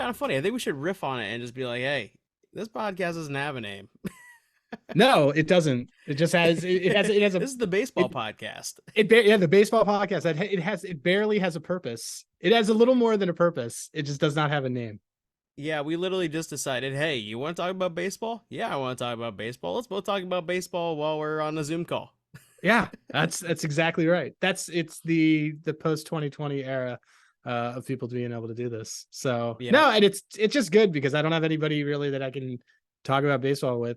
kind of funny. I think we should riff on it and just be like, hey, this podcast doesn't have a name. No, it doesn't. It just has it has a This is the baseball it podcast. yeah, the baseball podcast that it barely has a purpose. It has a little more than a purpose. It just does not have a name. Yeah, we literally just decided, hey, you want to talk about baseball? Yeah, I want to talk about baseball. Let's both talk about baseball while we're on the Zoom call. Yeah, that's exactly right. It's the post 2020 era of people being able to do this. So Yeah. no, and it's just good because I don't have anybody really that I can talk about baseball with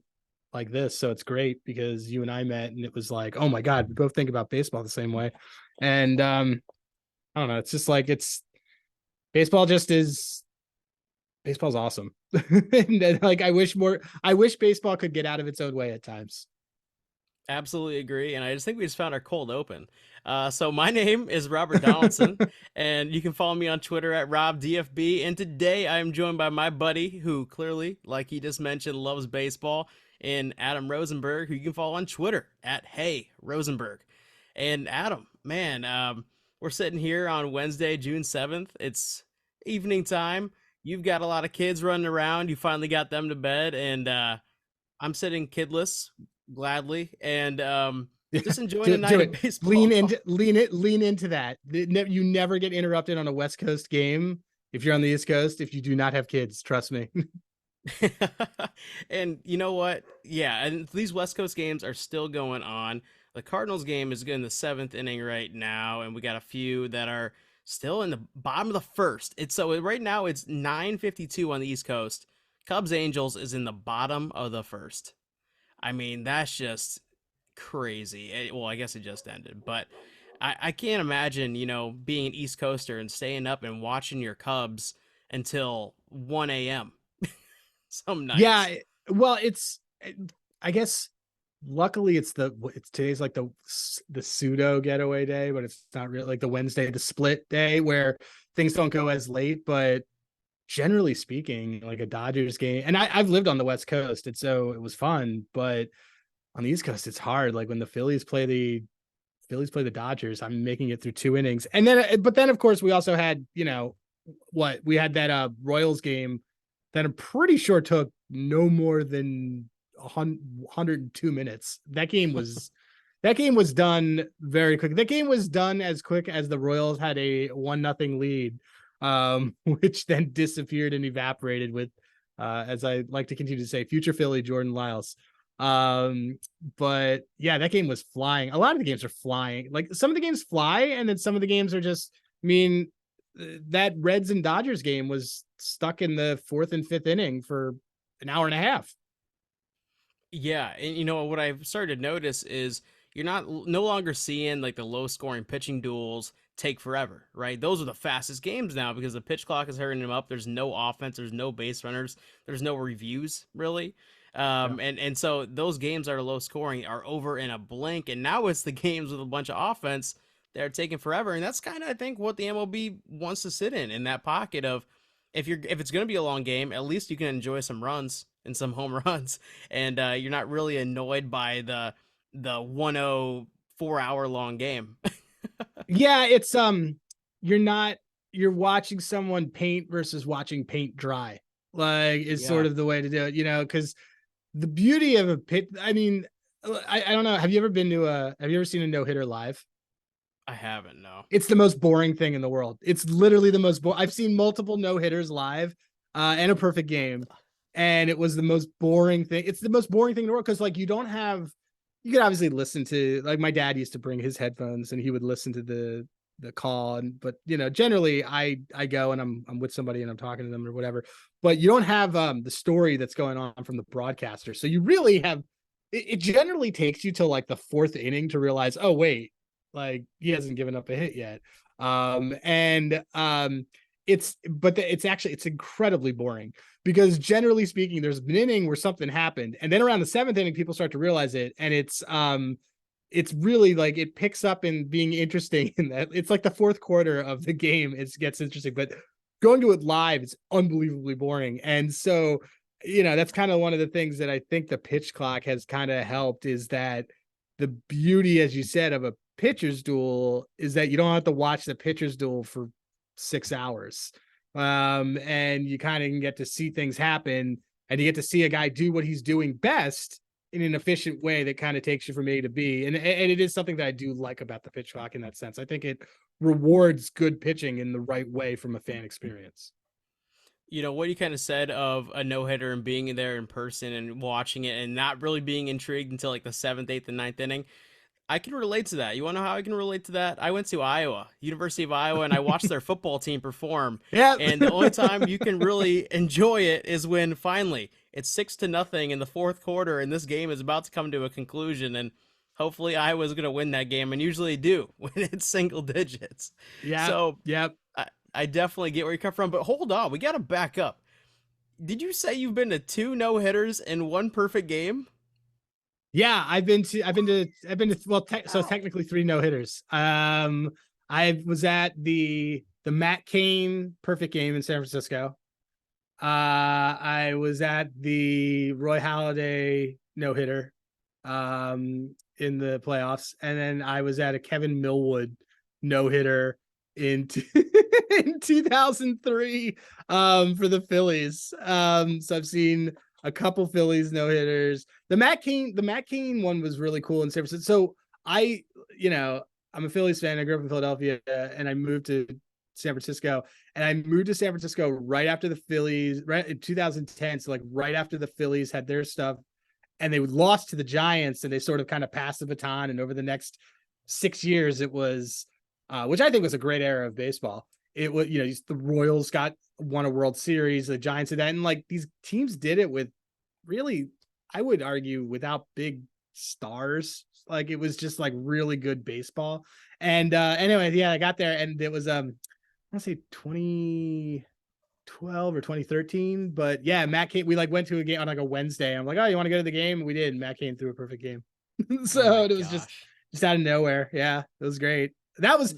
like this. So it's great because you and I met and it was like, oh my God, we both think about baseball the same way. And I don't know, it's just like it's baseball just is baseball's awesome. And like I wish baseball could get out of its own way at times. Absolutely agree. And I just think we just found our cold open. So my name is Robert Donaldson, and you can follow me on Twitter at RobDFB. And today I am joined by my buddy, who clearly, like he just mentioned, loves baseball, and Adam Rosenberg, who you can follow on Twitter at Hey Rosenberg. And Adam, man, we're sitting here on Wednesday, June 7th. It's evening time. You've got a lot of kids running around. You finally got them to bed, and I'm sitting kidless gladly, and just enjoying a Do night of it. Lean baseball. into lean into that. You never get interrupted on a West Coast game if you're on the East Coast if you do not have kids. Trust me. And you know what? Yeah, and these West Coast games are still going on. The Cardinals game is in the seventh inning right now, and we got a few that are still in the bottom of the first. It's so right now it's 9:52 on the East Coast. Cubs Angels is in the bottom of the first. I mean, that's just crazy. Well, I guess it just ended, but I can't imagine, being an East Coaster and staying up and watching your Cubs until 1 a.m. some nights. Yeah, well, I guess luckily it's today's like the pseudo getaway day, but it's not really like the Wednesday, the split day where things don't go as late. But generally speaking, like a Dodgers game, and I've lived on the West Coast, and so it was fun. But on the East Coast, it's hard. Like when the Phillies play the Dodgers, I'm making it through two innings, and then but then of course we also had we had that Royals game that I'm pretty sure took no more than 102 minutes. That game was done very quick. That game was done as quick as the Royals had a 1-0 lead, which then disappeared and evaporated with, as I like to continue to say, future Philly Jordan Lyles. But yeah, that game was flying. A lot of the games are flying. Like some of the games fly, and then some of the games are just. I mean, that Reds and Dodgers game was stuck in the fourth and fifth inning for an hour and a half. Yeah, and what I've started to notice is you're no longer seeing like the low scoring pitching duels take forever, right? Those are the fastest games now because the pitch clock is hurrying them up. There's no offense, there's no base runners, there's no reviews really. Yeah. And so those games that are low scoring are over in a blink, and now it's the games with a bunch of offense that are taking forever, and that's kind of I think what the MLB wants to sit in that pocket of if it's going to be a long game, at least you can enjoy some runs and some home runs, and you're not really annoyed by the 104-hour long game. Yeah, it's you're not you're watching someone paint versus watching paint dry. Like is Yeah, sort of the way to do it, because the beauty of a pit, I mean, I don't know. Have you ever seen a no-hitter live? I haven't. No. It's the most boring thing in the world. It's literally the most I've seen multiple no-hitters live, and a perfect game. And it was the most boring thing. It's the most boring thing in the world because like you could obviously listen to, like, my dad used to bring his headphones and he would listen to the call, but generally I go and I'm with somebody and I'm talking to them or whatever. But you don't have the story that's going on from the broadcaster. So you really have it generally takes you till like the fourth inning to realize, oh wait, like he hasn't given up a hit yet. And it's incredibly boring because generally speaking, there's an inning where something happened, and then around the seventh inning, people start to realize it, and it's really like it picks up in being interesting in that it's like the fourth quarter of the game it gets interesting, but going to it live is unbelievably boring. And so that's kind of one of the things that I think the pitch clock has kind of helped, is that the beauty, as you said, of a pitcher's duel is that you don't have to watch the pitcher's duel for 6 hours. And you kind of can get to see things happen, and you get to see a guy do what he's doing best in an efficient way that kind of takes you from A to B. And it is something that I do like about the pitch clock in that sense. I think it rewards good pitching in the right way from a fan experience. What you kind of said of a no hitter and being there in person and watching it and not really being intrigued until like the seventh, eighth, and ninth inning. I can relate to that. You want to know how I can relate to that? I went to Iowa, University of Iowa, and I watched their football team perform. Yeah. And the only time you can really enjoy it is when finally it's 6-0 in the fourth quarter, and this game is about to come to a conclusion. And hopefully, Iowa's going to win that game, and usually do when it's single digits. Yeah. So Yep. I definitely get where you come from. But hold on, we got to back up. Did you say you've been to 2 no hitters and 1 perfect game? Yeah, I've been to so technically 3 no hitters. I was at the Matt Cain perfect game in San Francisco. I was at the Roy Halladay no hitter in the playoffs, and then I was at a Kevin Millwood no hitter in in 2003 for the Phillies. So I've seen a couple Phillies no hitters. The Matt Cain one was really cool in San Francisco. So I, I'm a Phillies fan. I grew up in Philadelphia, and I moved to San Francisco. And I moved to San Francisco right after the Phillies, right in 2010. So like right after the Phillies had their stuff, and they lost to the Giants, and they sort of kind of passed the baton. And over the next 6 years, it was, which I think was a great era of baseball. It was, the Royals won a World Series, the Giants did that, and like these teams did it with really, I would argue, without big stars. Like it was just like really good baseball. And anyway, yeah, I got there, and it was I want to say 2012 or 2013, but yeah, Matt Cain. We like went to a game on like a Wednesday. I'm like, oh, you want to go to the game? And we did. And Matt Cain threw a perfect game. Oh So my it was gosh. just out of nowhere. Yeah, it was great. That was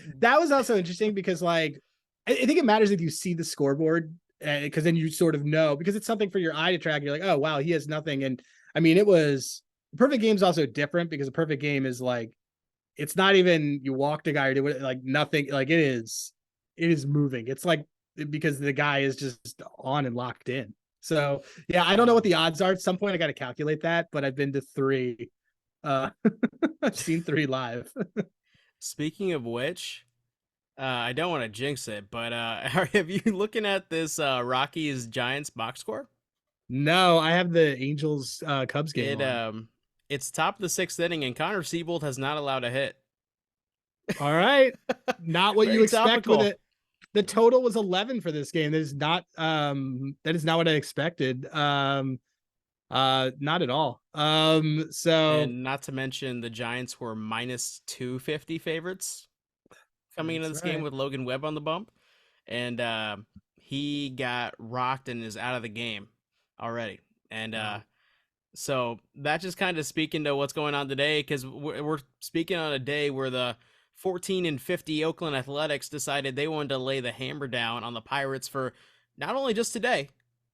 also interesting because like I think it matters if you see the scoreboard, because then you sort of know, because it's something for your eye to track. You're like, oh wow, he has nothing. And I mean, it was perfect game is also different because a perfect game is like, it's not even you walked a guy or do it, like nothing, like it is moving. It's like, because the guy is just on and locked in. So yeah, I don't know what Um, the odds are. At some point I got to calculate that, but I've been to 3. uh I've seen 3 live. Speaking of which, I don't want to jinx it, but have you looking at this Rockies Giants box score? No, I have the Angels Cubs game It on. it's top of the sixth inning, and Connor Siebold has not allowed a hit. All right. Not what you Very expect with topical. it. The total was 11 for this game. That is not what I expected. Not at all. So And not to mention the Giants were minus 250 favorites coming into that's this game right. with Logan Webb on the bump. And he got rocked and is out of the game already. And Wow. so that just kind of speaking to what's going on today, because we're speaking on a day where the 14-50 Oakland Athletics decided they wanted to lay the hammer down on the Pirates for not only just today,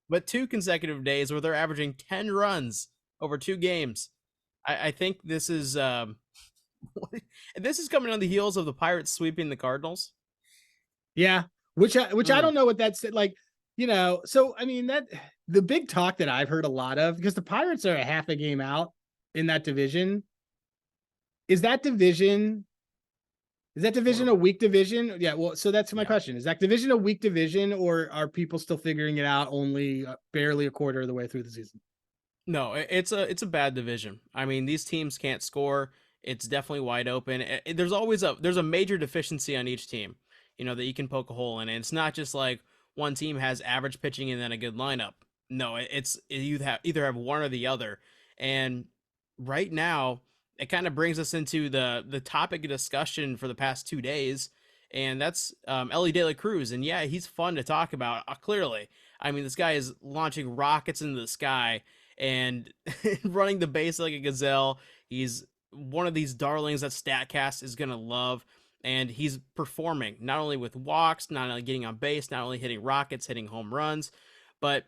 but 2 consecutive days where they're averaging 10 runs over 2 games. I think this is this is coming on the heels of the Pirates sweeping the Cardinals. Yeah. Which I Mm, don't know what that's like, so I mean, that the big talk that I've heard a lot of, because the Pirates are a half a game out in that division. Is that division Is that division a horrible. weak division? Yeah, well, so that's my Yeah. question. Is that division a weak division, or are people still figuring it out only barely a quarter of the way through the season? No, it's a bad division. I mean, these teams can't score. It's definitely wide open. There's a major deficiency on each team, that you can poke a hole in. And it's not just like one team has average pitching and then a good lineup. No, you either have one or the other. And right now, it kind of brings us into the topic of discussion for the past 2 days, and that's Elly De La Cruz. And yeah, he's fun to talk about. Clearly, I mean, this guy is launching rockets into the sky and running the base like a gazelle. He's one of these darlings that Statcast is gonna love, and he's performing not only with walks, not only getting on base, not only hitting rockets, hitting home runs, but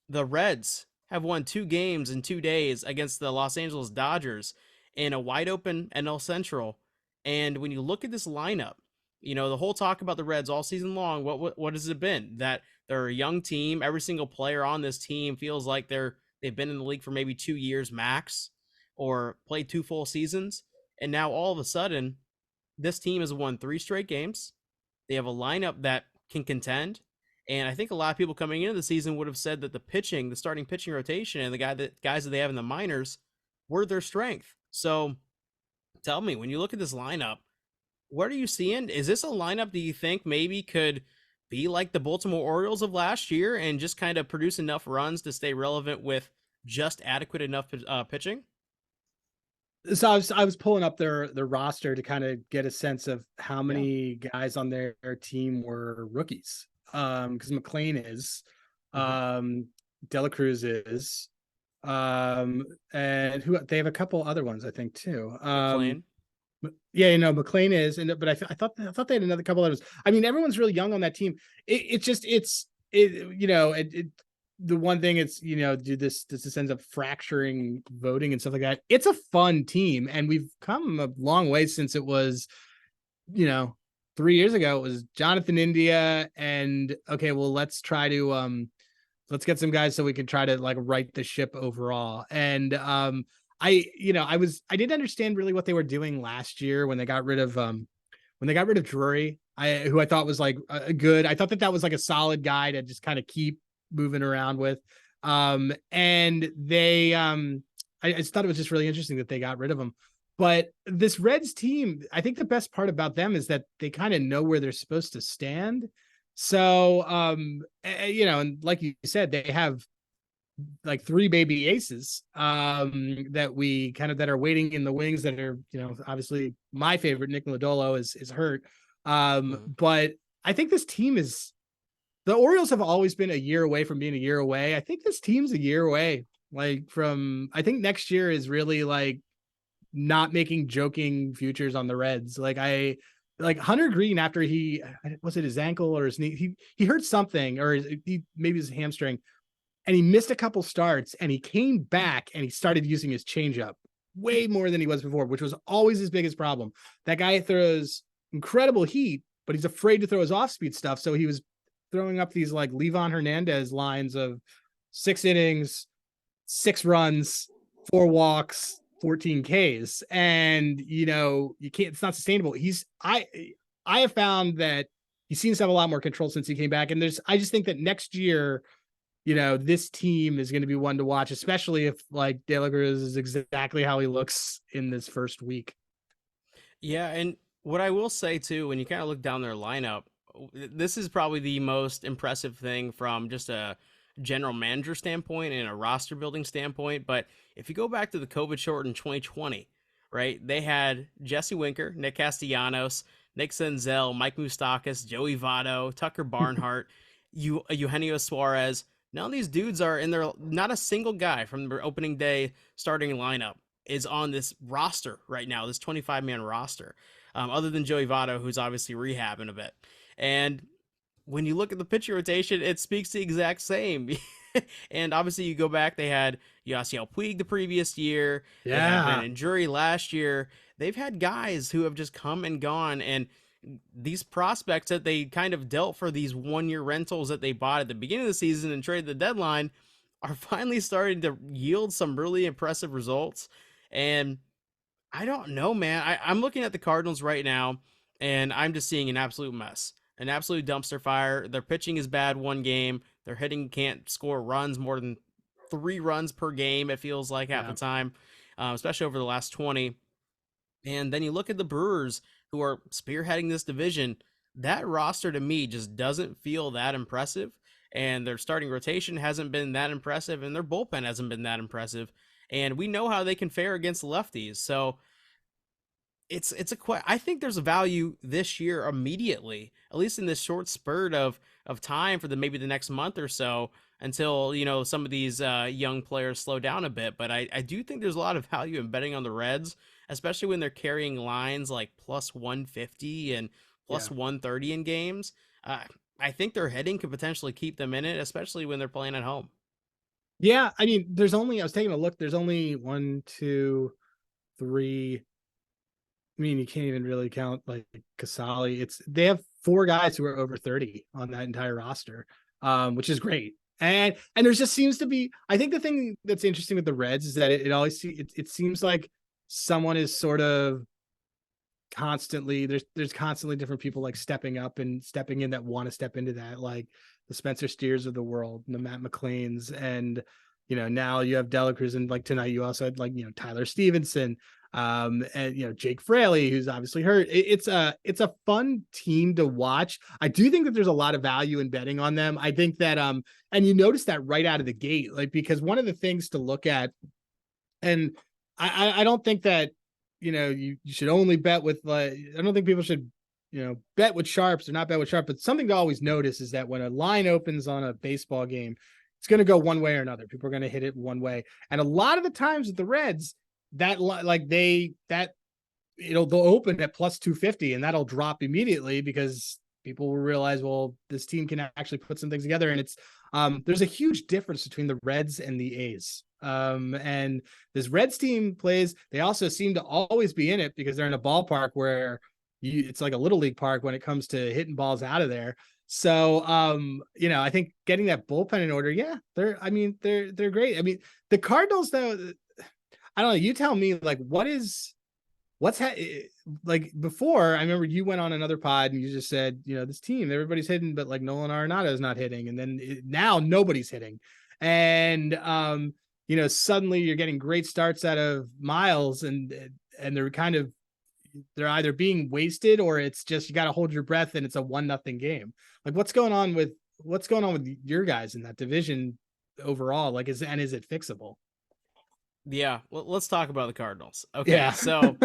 the Reds have won 2 games in 2 days against the Los Angeles Dodgers in a wide open NL Central. And when you look at this lineup, the whole talk about the Reds all season long, what has it been? That They're a young team. Every single player on this team feels like they've been in the league for maybe 2 years max, or played 2 full seasons. And now all of a sudden, this team has won 3 straight games. They have a lineup that can contend. And I think a lot of people coming into the season would have said that the starting pitching rotation, and the guys that they have in the minors were their strength. So tell me, when you look at this lineup, what are you seeing? Is this a lineup that you think maybe could be like the Baltimore Orioles of last year and just kind of produce enough runs to stay relevant with just adequate enough pitching? So I was pulling up their roster to kind of get a sense of how Yeah. many guys on their team were rookies. Because McLean is, Hmm. um, Dela Cruz is, and who they have a couple other ones I think too. McLean. Yeah, McLean is, and but I thought they had another couple others. I mean, everyone's really young on that team. The one thing it's does this ends up fracturing voting and stuff like that. It's a fun team, and we've come a long way since it was, you know 3 years ago. It was Jonathan India, and okay, well let's get some guys so we can try to like right the ship overall. And I didn't understand really what they were doing last year when they got rid of Drury, who I thought was like good. I thought that was like a solid guy to just kind of keep moving around with. And I just thought it was just really interesting that they got rid of him. But this Reds team, I think the best part about them is that they kind of know where they're supposed to stand. So, and like you said, they have like three baby aces that are waiting in the wings, that are, obviously my favorite, Nick Lodolo, is hurt. Hmm. But I think this team is the Orioles have always been a year away from being a year away. I think this team's a year away. I think next year is really like not making joking futures on the Reds. Like Hunter Green, after he was it his ankle or his knee, he hurt something, or maybe his hamstring, and he missed a couple starts, and he came back and he started using his changeup way more than he was before, which was always his biggest problem. That guy throws incredible heat, but he's afraid to throw his off-speed stuff. So he was throwing up these like Levon Hernandez lines of 6 innings, 6 runs, 4 walks, 14 Ks. And you can't, it's not sustainable. I have found that he seems to have a lot more control since he came back. And I just think that next year, this team is going to be one to watch, especially if like De La Cruz is exactly how he looks in this first week. Yeah, and what I will say too, when you kind of look down their lineup, this is probably the most impressive thing from just a general manager standpoint and a roster building standpoint. But if you go back to the COVID shortened 2020, right, they had Jesse Winker, Nick Castellanos, Nick Senzel, Mike Moustakas, Joey Votto, Tucker Barnhart, Eugenio Suarez. None of these dudes are in there. Not a single guy from their opening day starting lineup is on this roster right now, this 25-man roster, other than Joey Votto, who's obviously rehabbing a bit. And when you look at the pitcher rotation, it speaks the exact same. And obviously, you go back, they had Yasiel Puig the previous year, they had Yeah. Brandon Drury last year. They've had guys who have just come and gone, and these prospects that they kind of dealt for these 1 year rentals that they bought at the beginning of the season and traded the deadline are finally starting to yield some really impressive results. And I don't know, man. I'm looking at the Cardinals right now, and I'm just seeing an absolute mess, an absolute dumpster fire. Their pitching is bad 1 game. Their hitting can't score runs more than 3 runs per game, it feels like half the Yeah. time, especially over the last 20. And then you look at the Brewers, who are spearheading this division. That roster to me just doesn't feel that impressive. And their starting rotation hasn't been that impressive, and their bullpen hasn't been that impressive. And we know how they can fare against lefties. So I think there's a value this year immediately, at least in this short spurt of time for maybe the next month or so, until some of these young players slow down a bit. But I do think there's a lot of value in betting on the Reds, especially when they're carrying lines like plus 150 and Yeah. plus 130 in games. I think their hitting could potentially keep them in it, especially when they're playing at home. Yeah. I mean, I was taking a look. There's only one, two, three. I mean, you can't even really count like Casali. They have 4 guys who are over 30 on that entire roster. which is great. And there just seems to be, I think the thing that's interesting with the Reds is that it always it seems like someone is sort of constantly there's constantly different people like stepping up and stepping in that want to step into that, like the Spencer Steers of the world and the Matt McLeans, and now you have Dela Cruz, and like tonight you also had like Tyler Stevenson, and Jake Fraley, who's obviously hurt. It's a fun team to watch. I do think that there's a lot of value in betting on them. I think that and you notice that right out of the gate, like, because one of the things to look at, and I don't think that you should only bet with, like, I don't think people should bet with sharps or not bet with sharp, but something to always notice is that when a line opens on a baseball game, it's going to go one way or another. People are going to hit it one way, and a lot of the times with the Reds, that like they'll open at plus 250 and that'll drop immediately because people will realize, well, this team can actually put some things together. And it's there's a huge difference between the Reds and the A's. And this Reds team plays, they also seem to always be in it because they're in a ballpark where it's like a little league park when it comes to hitting balls out of there. So I think getting that bullpen in order, yeah, they're great. I mean, the Cardinals, though, I don't know, you tell me, like, like before, I remember you went on another pod and you just said, this team, everybody's hitting, but like Nolan Arenado is not hitting. And then now nobody's hitting. And, suddenly you're getting great starts out of Miles, and they're either being wasted or it's just, you got to hold your breath and it's a 1-0 game. Like, what's going on with your guys in that division overall? Like, is it fixable? Yeah, well, let's talk about the Cardinals. Okay, Yeah. so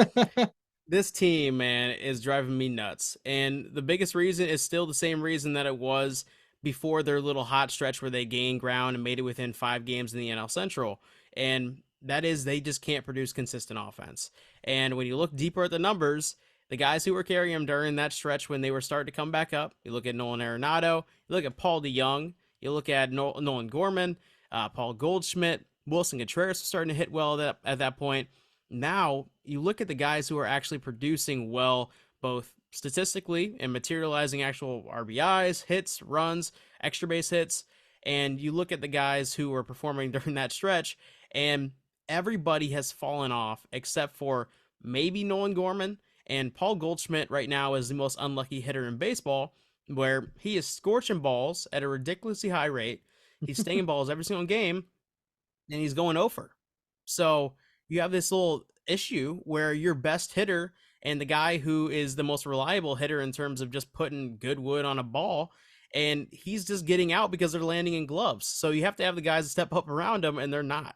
this team, man, is driving me nuts. And the biggest reason is still the same reason that it was before their little hot stretch where they gained ground and made it within 5 games in the NL Central. And that is, they just can't produce consistent offense. And when you look deeper at the numbers, the guys who were carrying them during that stretch when they were starting to come back up, you look at Nolan Arenado, you look at Paul DeYoung, you look at Nolan Gorman, Paul Goldschmidt, Wilson Contreras was starting to hit well at that point. Now you look at the guys who are actually producing well, both statistically and materializing actual RBIs, hits, runs, extra base hits, and you look at the guys who were performing during that stretch, and everybody has fallen off except for maybe Nolan Gorman, and Paul Goldschmidt right now is the most unlucky hitter in baseball, where he is scorching balls at a ridiculously high rate. He's staying balls every single game, and he's going over. So you have this little issue where your best hitter and the guy who is the most reliable hitter in terms of just putting good wood on a ball, and he's just getting out because they're landing in gloves. So you have to have the guys to step up around him, and they're not.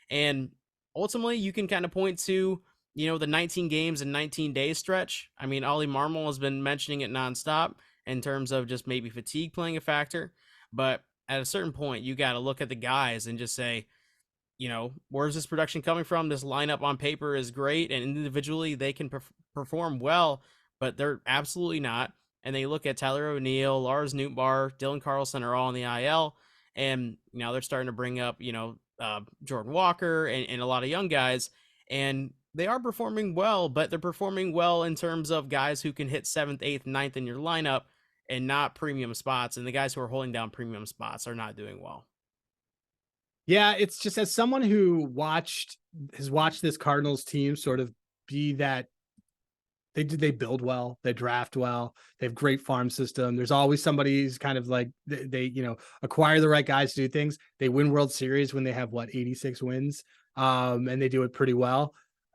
And ultimately, you can kind of point to, the 19 games and 19 days stretch. I mean, Ollie Marmol has been mentioning it nonstop in terms of just maybe fatigue playing a factor. But at a certain point, you got to look at the guys and just say, where's this production coming from? This lineup on paper is great, and individually they can perform well, but they're absolutely not. And they look at Tyler O'Neill, Lars Nootbaar, Dylan Carlson are all on the IL, and now they're starting to bring up, Jordan Walker and a lot of young guys, and they are performing well, but they're performing well in terms of guys who can hit 7th, 8th, 9th in your lineup and not premium spots, and the guys who are holding down premium spots are not doing well. Yeah, it's just, as someone who has watched this Cardinals team sort of be that, they build well, they draft well, they have great farm system. There's always somebody who's kind of like they acquire the right guys to do things. They win World Series when they have 86 wins, and they do it pretty well.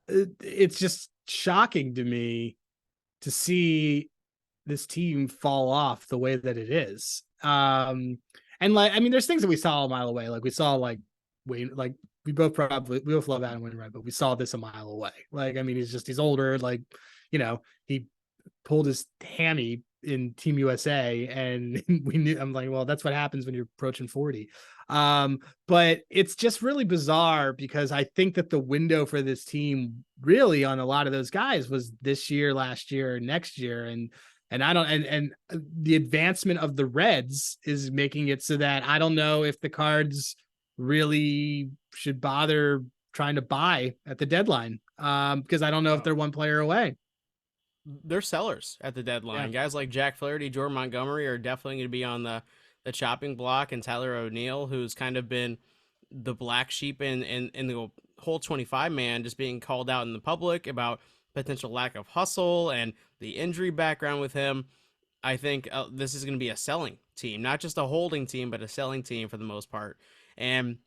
It's just shocking to me to see this team fall off the way that it is. And like, I mean, there's things that we saw a mile away. Like we saw Wayne, like we both love Adam Wainwright, but we saw this a mile away. Like, I mean, he's older. Like, he pulled his hammy in Team USA, and I'm like, well, that's what happens when you're approaching 40. But it's just really bizarre because I think that the window for this team really on a lot of those guys was this year, last year, next year. And I don't, and the advancement of the Reds is making it so that I don't know if the Cards really should bother trying to buy at the deadline, because I don't know if they're one player away. They're sellers at the deadline. Yeah. Guys like Jack Flaherty, Jordan Montgomery are definitely going to be on the the chopping block and Tyler O'Neill, who's kind of been the black sheep in the whole 25 man, just being called out in the public about potential lack of hustle and the injury background with him. I think this is going to be a selling team, not just a holding team, but a selling team for the most part. And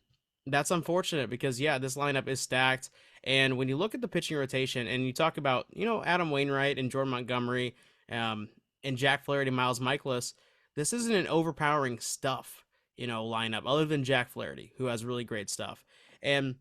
that's unfortunate because, yeah, this lineup is stacked. And when you look at the pitching rotation and you talk about, Adam Wainwright and Jordan Montgomery, um, and Jack Flaherty, Miles Michaelis, this isn't an overpowering stuff, lineup other than Jack Flaherty, who has really great stuff. And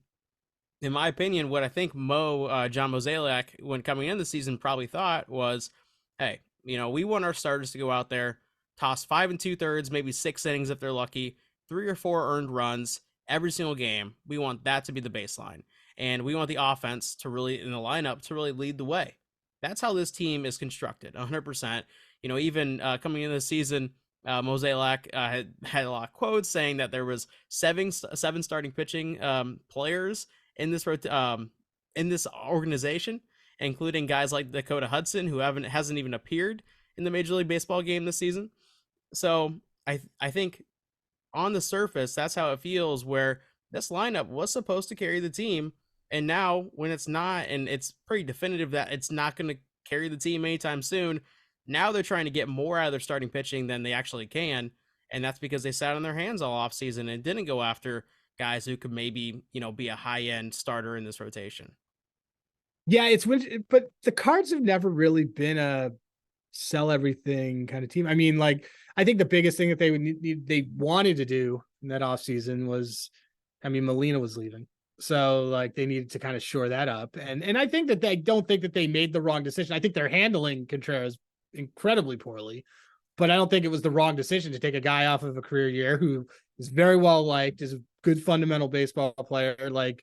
in my opinion, what I think John Mozeliak, when coming in the season, probably thought was, hey, we want our starters to go out there, toss 5 2/3, maybe 6 innings if they're lucky, 3 or 4 earned runs every single game. We want that to be the baseline. And we want the offense to really, in the lineup, to really lead the way. That's how this team is constructed, 100%. Even coming into the season, Mozeliak had a lot of quotes saying that there was seven starting pitching players in this organization, including guys like Dakota Hudson, who hasn't even appeared in the Major League Baseball game this season. So I think on the surface, that's how it feels. Where this lineup was supposed to carry the team, and now when it's not, and it's pretty definitive that it's not going to carry the team anytime soon. Now they're trying to get more out of their starting pitching than they actually can, and that's because they sat on their hands all offseason and didn't go after guys who could maybe, be a high-end starter in this rotation. Yeah, but the Cards have never really been a sell everything kind of team. I mean, like, I think the biggest thing that they wanted to do in that offseason was, I mean, Molina was leaving. So like they needed to kind of shore that up. And I think that don't think that they made the wrong decision. I think they're handling Contreras incredibly poorly, but I don't think it was the wrong decision to take a guy off of a career year who is very well liked, is a good fundamental baseball player. Like,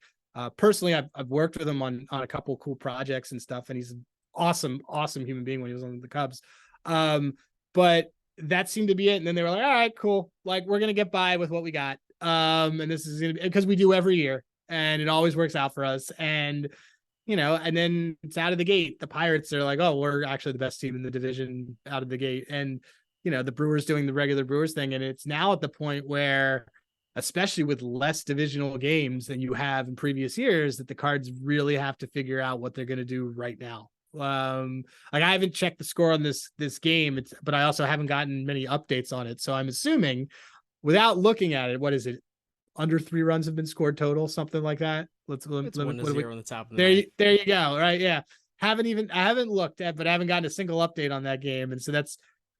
personally, I've worked with him on a couple of cool projects and stuff, and he's an awesome human being when he was on the Cubs. But that seemed to be it. And then they were like, all right, cool. Like, we're going to get by with what we got. And this is going to be, because we do every year and it always works out for us. And, and then it's out of the gate. The Pirates are like, oh, we're actually the best team in the division out of the gate. And, the Brewers doing the regular Brewers thing. And it's now at the point where, especially with less divisional games than you have in previous years, that the Cards really have to figure out what they're going to do right now. Like, I haven't checked the score on this game, but I also haven't gotten many updates on it. So I'm assuming, without looking at it, what is it? Under 3 runs have been scored total, something like that. It's 1-0 on the top of the there. ninth. There you go. Right? Yeah. I haven't looked at, but I haven't gotten a single update on that game, and so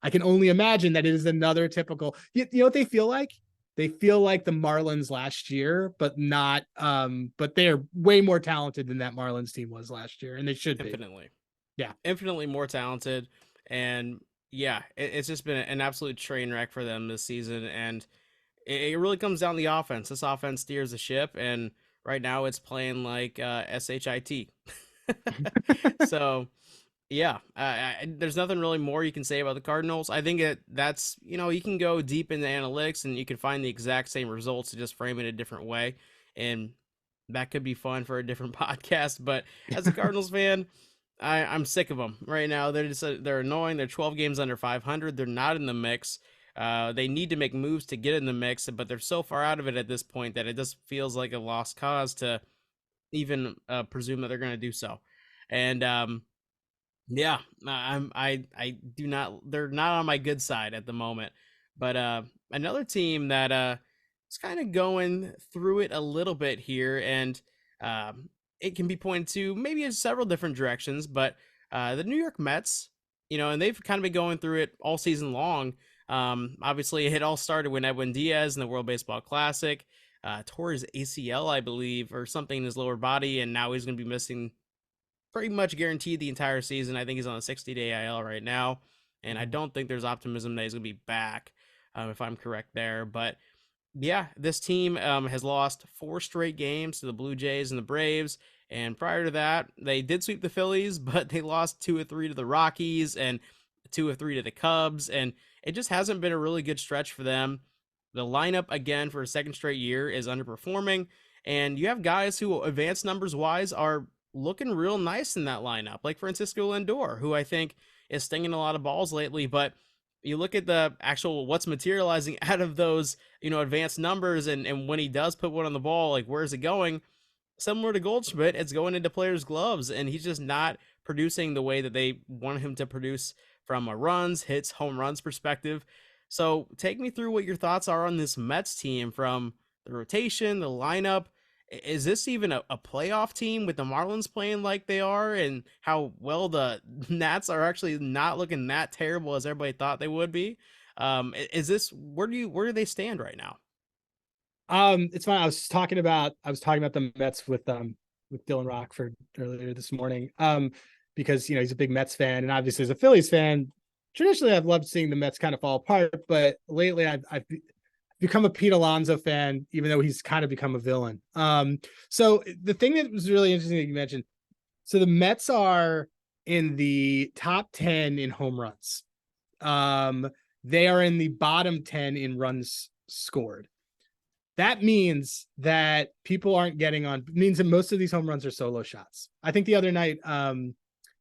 I can only imagine that it is another typical. You know what they feel like? They feel like the Marlins last year, but not. But they are way more talented than that Marlins team was last year, and they should be. Infinitely. Yeah, infinitely more talented, and yeah, it's just been an absolute train wreck for them this season, and it really comes down to the offense. This offense steers the ship, and right now it's playing like shit. So yeah, there's nothing really more you can say about the Cardinals. I think that's you can go deep into analytics and you can find the exact same results to just frame it a different way, and that could be fun for a different podcast. But as a Cardinals fan, I'm sick of them right now. They're annoying. They're 12 games under 500. They're not in the mix. They need to make moves to get in the mix, but they're so far out of it at this point that it just feels like a lost cause to even presume that they're going to do so. And yeah, I do not. They're not on my good side at the moment. But another team that is kind of going through it a little bit here, and it can be pointed to maybe in several different directions, but the New York Mets, and they've kind of been going through it all season long. Obviously, it all started when Edwin Diaz in the World Baseball Classic tore his ACL, I believe, or something in his lower body, and now he's going to be missing pretty much guaranteed the entire season. I think he's on a 60-day IL right now, and I don't think there's optimism that he's going to be back, if I'm correct there. But yeah, this team has lost 4 straight games to the Blue Jays and the Braves. And prior to that, they did sweep the Phillies, but they lost 2 of 3 to the Rockies and 2 of 3 to the Cubs. And it just hasn't been a really good stretch for them. The lineup, again, for a second straight year is underperforming. And you have guys who, advanced numbers wise, are looking real nice in that lineup, like Francisco Lindor, who I think is stinging a lot of balls lately. But you look at the actual what's materializing out of those, advanced numbers, and when he does put one on the ball, like where is it going? Similar to Goldschmidt, it's going into players' gloves, and he's just not producing the way that they want him to produce from a runs, hits, home runs perspective. So, take me through what your thoughts are on this Mets team from the rotation, the lineup. Is this even a playoff team with the Marlins playing like they are, and how well the Nats are actually not looking that terrible as everybody thought they would be? Is this where do they stand right now? It's fine. I was talking about the Mets with Dylan Rockford earlier this morning. Because he's a big Mets fan, and obviously as a Phillies fan, traditionally I've loved seeing the Mets kind of fall apart, but lately I've become a Pete Alonso fan, even though he's kind of become a villain. So the thing that was really interesting that you mentioned, so the Mets are in the top 10 in home runs. They are in the bottom 10 in runs scored. That means that people aren't getting on, means that most of these home runs are solo shots. I think the other night,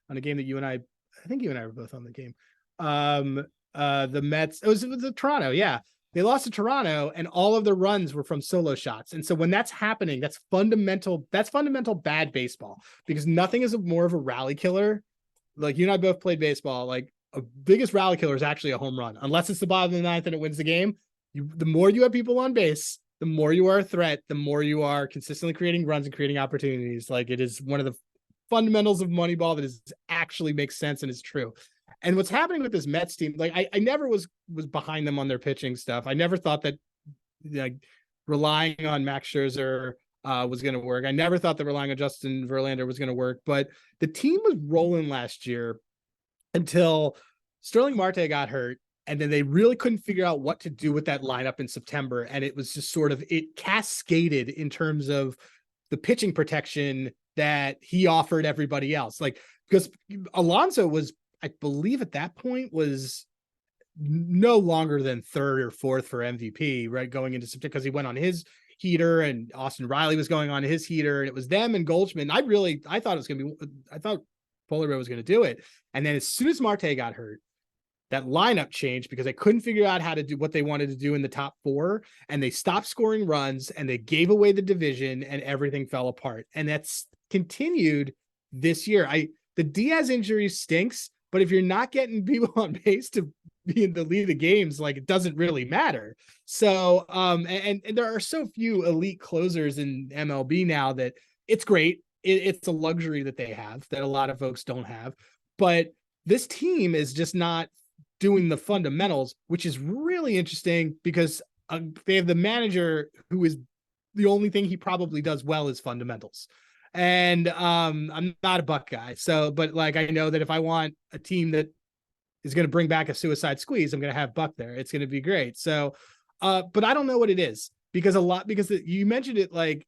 on a game that I think you and I were both on the game. The Mets, it was the Toronto. Yeah. They lost to Toronto and all of the runs were from solo shots. And so when that's happening, that's fundamental bad baseball, because nothing is more of a rally killer. Like you and I both played baseball. Like a biggest rally killer is actually a home run, unless it's the bottom of the ninth and it wins the game. The more you have people on base, the more you are a threat, the more you are consistently creating runs and creating opportunities. Like it is one of the fundamentals of Moneyball that is actually makes sense and is true. And what's happening with this Mets team, like I never was behind them on their pitching stuff. I never thought that like relying on Max Scherzer was going to work. I never thought that relying on Justin Verlander was going to work. But the team was rolling last year until Sterling Marte got hurt, and then they really couldn't figure out what to do with that lineup in September. And it was just sort of, it cascaded in terms of the pitching protection that he offered everybody else. Like, because Alonso was, I believe at that point, was no longer than third or fourth for MVP, right? Going into September, because he went on his heater and Austin Riley was going on his heater, and it was them and Goldschmidt. And I thought it was going to be, I thought Polaroid was going to do it. And then as soon as Marte got hurt, that lineup changed because they couldn't figure out how to do what they wanted to do in the top four, and they stopped scoring runs and they gave away the division and everything fell apart. And that's continued this year. The Diaz injury stinks, but if you're not getting people on base to be in the lead of games, like it doesn't really matter. So, and there are so few elite closers in MLB now that it's great. It's a luxury that they have that a lot of folks don't have, but this team is just not doing the fundamentals, which is really interesting because they have the manager who is the only thing he probably does well is fundamentals. And I'm not a Buck guy, so but like I know that if I want a team that is going to bring back a suicide squeeze, I'm going to have Buck there. It's going to be great. So, but I don't know what it is because you mentioned it, like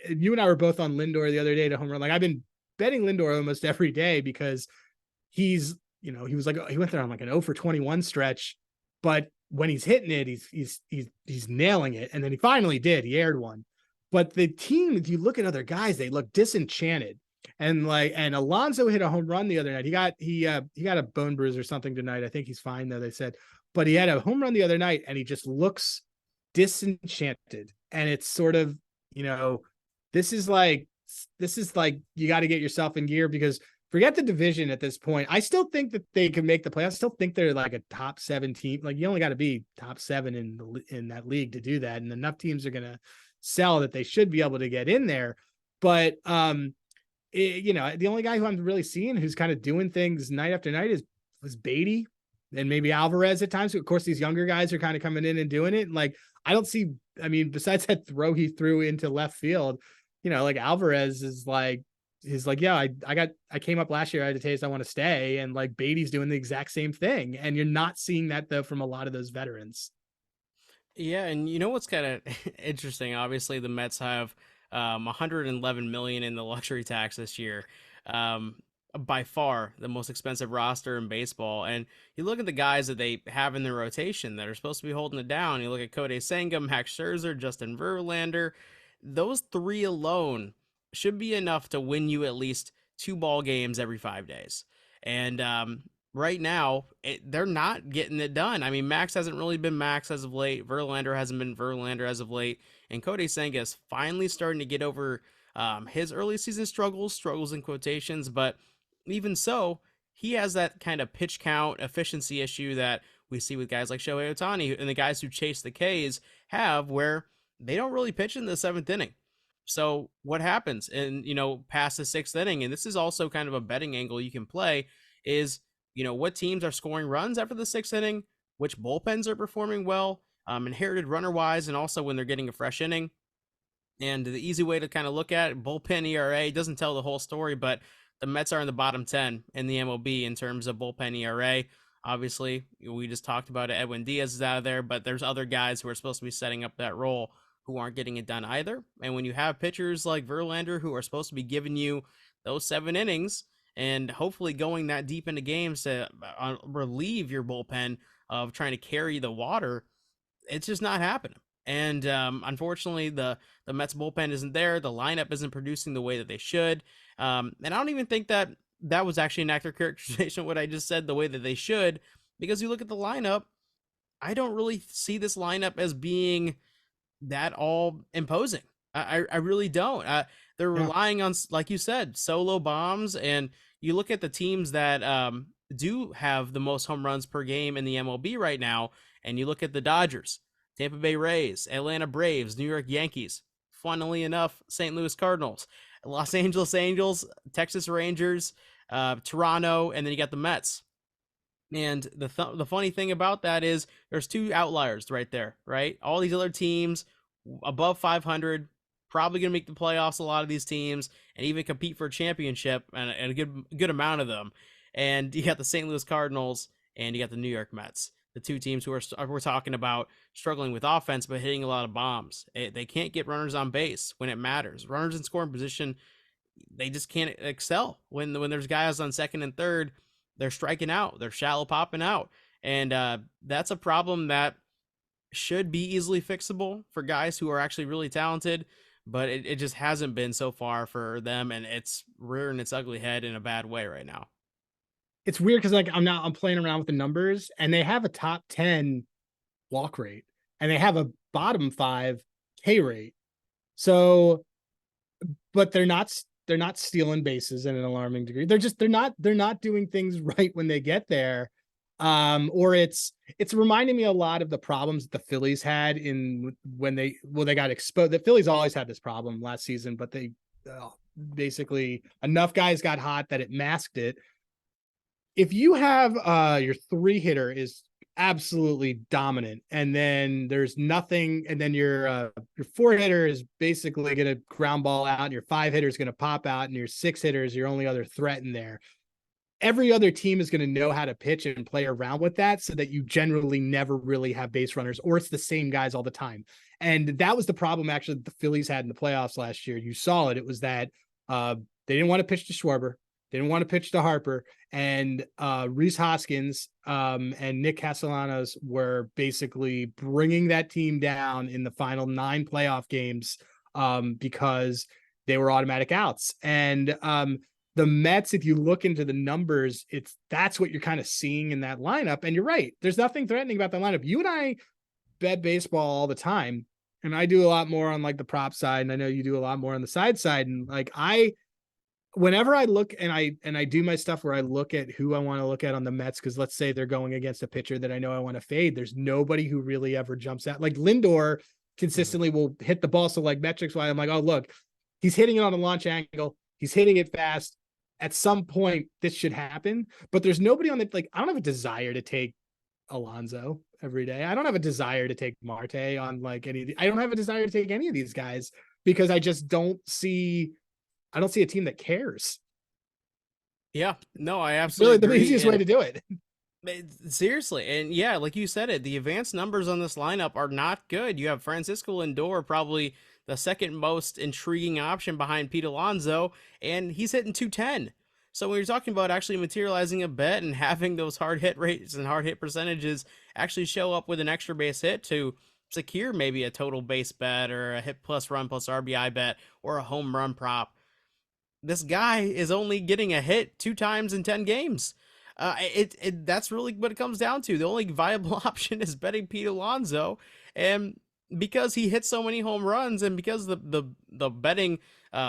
you and I were both on Lindor the other day to home run. Like I've been betting Lindor almost every day because he's, he was like, he went there on like an 0 for 21 stretch, but when he's hitting it, he's nailing it. And then he finally did. He aired one. But the team, if you look at other guys, they look disenchanted. And Alonso hit a home run the other night. He got a bone bruise or something tonight. I think he's fine though, they said. But he had a home run the other night and he just looks disenchanted. And it's sort of, this is like you got to get yourself in gear because forget the division at this point. I still think that they can make the playoffs. I still think they're like a top 7 team. Like you only got to be top 7 in that league to do that. And enough teams are going to sell that they should be able to get in there. But, the only guy who I'm really seeing who's kind of doing things night after night was Beatty and maybe Alvarez at times. Of course, these younger guys are kind of coming in and doing it. And like, I don't see, besides that throw he threw into left field, like Alvarez is like, he's like, yeah, I came up last year. I had a taste. I want to stay. And like Beatty's doing the exact same thing. And you're not seeing that though from a lot of those veterans. Yeah, and you know what's kind of interesting? Obviously, the Mets have 111 million in the luxury tax this year. Um, by far the most expensive roster in baseball. And you look at the guys that they have in their rotation that are supposed to be holding it down. You look at Kodai Senga, Max Scherzer, Justin Verlander. Those three alone should be enough to win you at least 2 ball games every 5 days. And right now, they're not getting it done. I mean, Max hasn't really been Max as of late. Verlander hasn't been Verlander as of late. And Cody Senga is finally starting to get over his early season struggles in quotations. But even so, he has that kind of pitch count efficiency issue that we see with guys like Shohei Ohtani and the guys who chase the Ks have, where they don't really pitch in the seventh inning. So what happens in, past the sixth inning, and this is also kind of a betting angle you can play, is, what teams are scoring runs after the sixth inning, which bullpens are performing well, inherited runner wise, and also when they're getting a fresh inning. And the easy way to kind of look at it, bullpen ERA doesn't tell the whole story, but the Mets are in the bottom 10 in the MLB in terms of bullpen ERA. Obviously, we just talked about it. Edwin Diaz is out of there, but there's other guys who are supposed to be setting up that role who aren't getting it done either. And when you have pitchers like Verlander who are supposed to be giving you those 7 innings and hopefully going that deep into games to relieve your bullpen of trying to carry the water, it's just not happening. And unfortunately, the Mets bullpen isn't there. The lineup isn't producing the way that they should. And I don't even think that that was actually an accurate characterization of what I just said, the way that they should, because you look at the lineup, I don't really see this lineup as being that all imposing. I really don't. They're Yeah. relying on, like you said, solo bombs. And you look at the teams that do have the most home runs per game in the MLB right now, and you look at the Dodgers, Tampa Bay Rays, Atlanta Braves, New York Yankees, funnily enough, St. Louis Cardinals, Los Angeles Angels, Texas Rangers, Toronto, and then you got the Mets. And the funny thing about that is there's two outliers right there, right? All these other teams above 500 probably going to make the playoffs. A lot of these teams and even compete for a championship, and a good amount of them. And you got the St. Louis Cardinals and you got the New York Mets, the two teams who we're talking about struggling with offense but hitting a lot of bombs. They can't get runners on base when it matters. Runners in scoring position, they just can't excel when there's guys on second and third. They're striking out, they're shallow popping out, and that's a problem that should be easily fixable for guys who are actually really talented, but it just hasn't been so far for them, and it's rearing its ugly head in a bad way right now. It's weird because like I'm playing around with the numbers, and they have a top 10 walk rate, and they have a bottom 5 K rate. So, but they're not stealing bases in an alarming degree. They're not doing things right when they get there. Or it's reminding me a lot of the problems that the Phillies had in when they got exposed. The Phillies always had this problem last season, but they basically enough guys got hot that it masked it. If you have your 3 hitter is absolutely dominant, and then there's nothing, and then your 4 hitter is basically going to ground ball out, and your 5 hitter is going to pop out, and your 6 hitter is your only other threat in there. Every other team is going to know how to pitch and play around with that, so that you generally never really have base runners, or it's the same guys all the time. And that was the problem actually that the Phillies had in the playoffs last year. You saw it. It was that they didn't want to pitch to Schwarber. They didn't want to pitch to Harper, and Rhys Hoskins and Nick Castellanos were basically bringing that team down in the final 9 playoff games because they were automatic outs. And the Mets, if you look into the numbers, that's what you're kind of seeing in that lineup. And you're right. There's nothing threatening about that lineup. You and I bet baseball all the time, and I do a lot more on like the prop side, and I know you do a lot more on the side. And like whenever I look and I do my stuff where I look at who I want to look at on the Mets, because let's say they're going against a pitcher that I know I want to fade, there's nobody who really ever jumps out. Like Lindor consistently will hit the ball. So like metrics wise, I'm like, oh, look, he's hitting it on a launch angle. He's hitting it fast. At some point, this should happen. But there's nobody on the, like, I don't have a desire to take Alonso every day. I don't have a desire to take Marte on like I don't have a desire to take any of these guys because I just don't see a team that cares. Yeah, no, I It's really absolutely the agree. easiest way to do it. Seriously, and yeah, like you said, the advanced numbers on this lineup are not good. You have Francisco Lindor, probably the second most intriguing option behind Pete Alonso, and he's hitting 210. So when you're talking about actually materializing a bet and having those hard hit rates and hard hit percentages actually show up with an extra base hit to secure maybe a total base bet or a hit plus run plus RBI bet or a home run prop, this guy is only getting a hit 2 times in 10 games. That's really what it comes down to. The only viable option is betting Pete Alonso, and because he hits so many home runs, and because the betting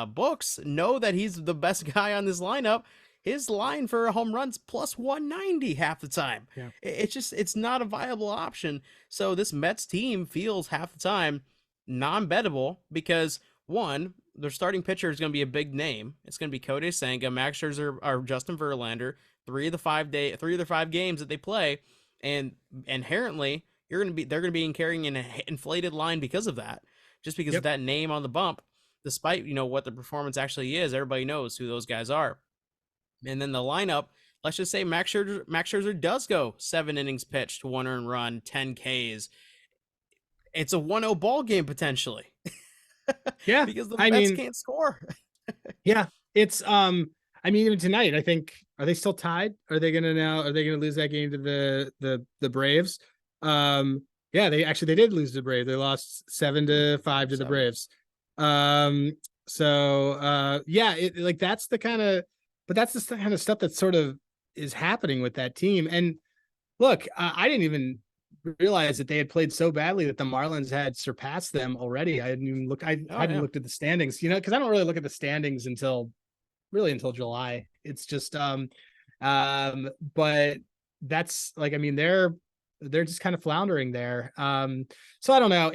books know that he's the best guy on this lineup, his line for home runs plus 190 half the time. Yeah. It's not a viable option. So this Mets team feels half the time non-bettable because one, their starting pitcher is going to be a big name. It's going to be Kodai Senga, Max Scherzer, or Justin Verlander. 3 of the 5 games that they play, and inherently they're going to be carrying an inflated line because of that, just because of Yep. that name on the bump. Despite what the performance actually is, everybody knows who those guys are. And then the lineup, let's just say Max Scherzer does go 7 innings pitched, 1 earned run, 10 Ks. It's a 1-0 ball game potentially Yeah. because the I Mets mean, can't score. yeah, it's I mean, even tonight, I think, are they still tied? Are they gonna lose that game to the Braves? Yeah, they did lose to the Braves. They lost 7-5 to the 7. Braves. Um, so yeah, like that's the kind of, but that's the kind of stuff that sort of is happening with that team. And look, I didn't even realize that they had played so badly that the Marlins had surpassed them already. I hadn't even looked. I Oh hadn't yeah. looked at the standings, because I don't really look at the standings until July. It's just but that's like, I mean, they're just kind of floundering there. So I don't know.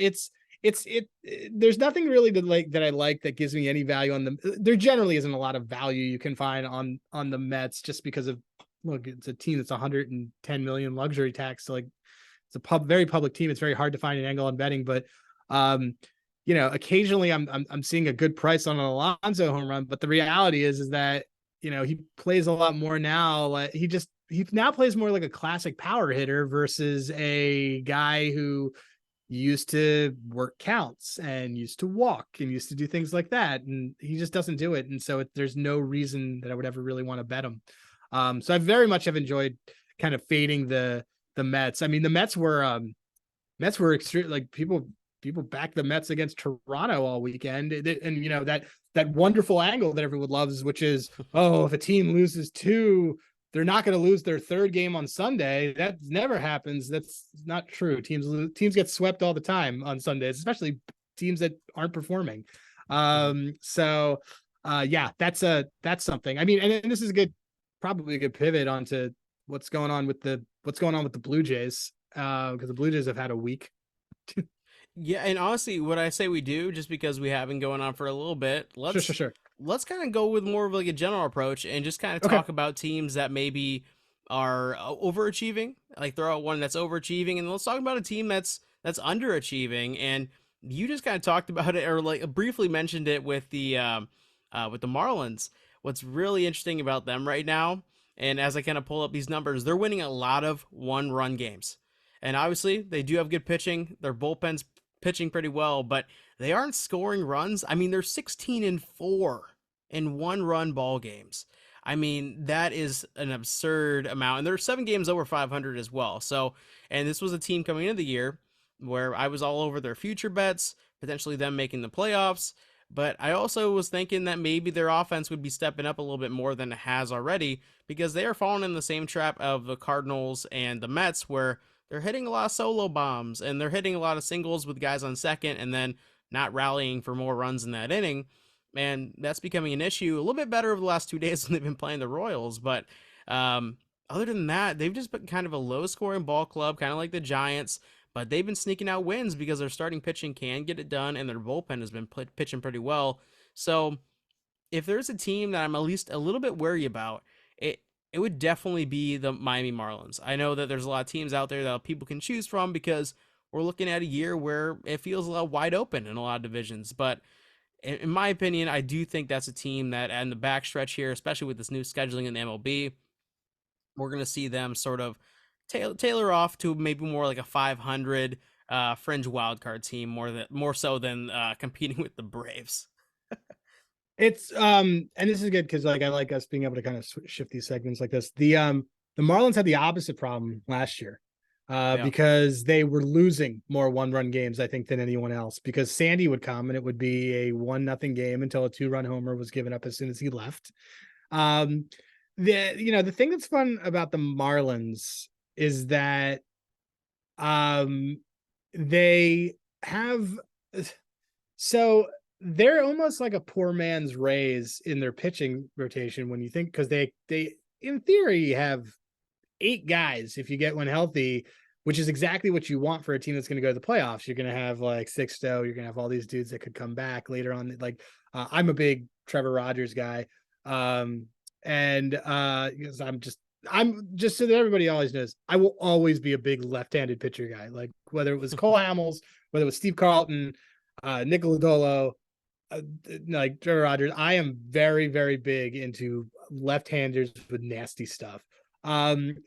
There's nothing really that I like that gives me any value on them. There generally isn't a lot of value you can find on the Mets just because of, look, it's a team that's 110 million luxury tax. So like, it's a very public team. It's very hard to find an angle on betting, but occasionally I'm seeing a good price on an Alonso home run, but the reality is that he plays a lot more now. Like he now plays more like a classic power hitter versus a guy who used to work counts and used to walk and used to do things like that, and he just doesn't do it. And so there's no reason that I would ever really want to bet him. So I very much have enjoyed kind of fading the Mets. I mean, the Mets were extreme. Like people back the Mets against Toronto all weekend, and that wonderful angle that everyone loves, which is, oh, if a team loses two, they're not going to lose their third game on Sunday. That never happens. That's not true. Teams get swept all the time on Sundays, especially teams that aren't performing. So yeah, that's something. I mean, and this is probably a good pivot onto what's going on with the Blue Jays, because the Blue Jays have had a week. Yeah, and honestly, what I say we do, just because we have been going on for a little bit, Sure. let's kind of go with more of like a general approach and just kind of Okay. talk about teams that maybe are overachieving. Like throw out one that's overachieving, and let's talk about a team that's underachieving. And you just kind of talked about it, or like briefly mentioned it with the Marlins. What's really interesting about them right now, and as I kind of pull up these numbers, they're winning a lot of one-run games. And obviously, they do have good pitching. Their bullpen's pitching pretty well, but they aren't scoring runs. I mean, they're 16-4 in one-run ball games. I mean, that is an absurd amount. And there are 7 games over 500 as well. So, and this was a team coming into the year where I was all over their future bets, potentially them making the playoffs. But I also was thinking that maybe their offense would be stepping up a little bit more than it has already, because they are falling in the same trap of the Cardinals and the Mets, where they're hitting a lot of solo bombs and they're hitting a lot of singles with guys on second and then not rallying for more runs in that inning. And that's becoming an issue. A little bit better over the last 2 days when they've been playing the Royals. But other than that, they've just been kind of a low scoring ball club, kind of like the Giants. But they've been sneaking out wins because their starting pitching can get it done and their bullpen has been pitching pretty well. So if there's a team that I'm at least a little bit wary about, it would definitely be the Miami Marlins. I know that there's a lot of teams out there that people can choose from because we're looking at a year where it feels a lot wide open in a lot of divisions. But in my opinion, I do think that's a team that, in the backstretch here, especially with this new scheduling in the MLB, we're going to see them sort of tailor off to maybe more like a 500 fringe wildcard team, more so than competing with the Braves. It's and this is good because like I like us being able to kind of shift these segments like this. The Marlins had the opposite problem last year, Yeah. because they were losing more one-run games, I think, than anyone else, because Sandy would come and it would be a 1-0 game until a 2-run homer was given up as soon as he left. Um, the thing that's fun about the Marlins is that um they have so they're almost like a poor man's Rays in their pitching rotation when you think, because they in theory have 8 guys if you get one healthy, which is exactly what you want for a team that's going to go to the playoffs. You're going to have like Sixto, you're going to have all these dudes that could come back later on. Like I'm a big Trevor Rogers guy. And because I'm just so that everybody always knows, I will always be a big left-handed pitcher guy. Like whether it was Cole Hamels, whether it was Steve Carlton, Nick Lodolo, like Trevor Rogers, I am very, very big into left-handers with nasty stuff.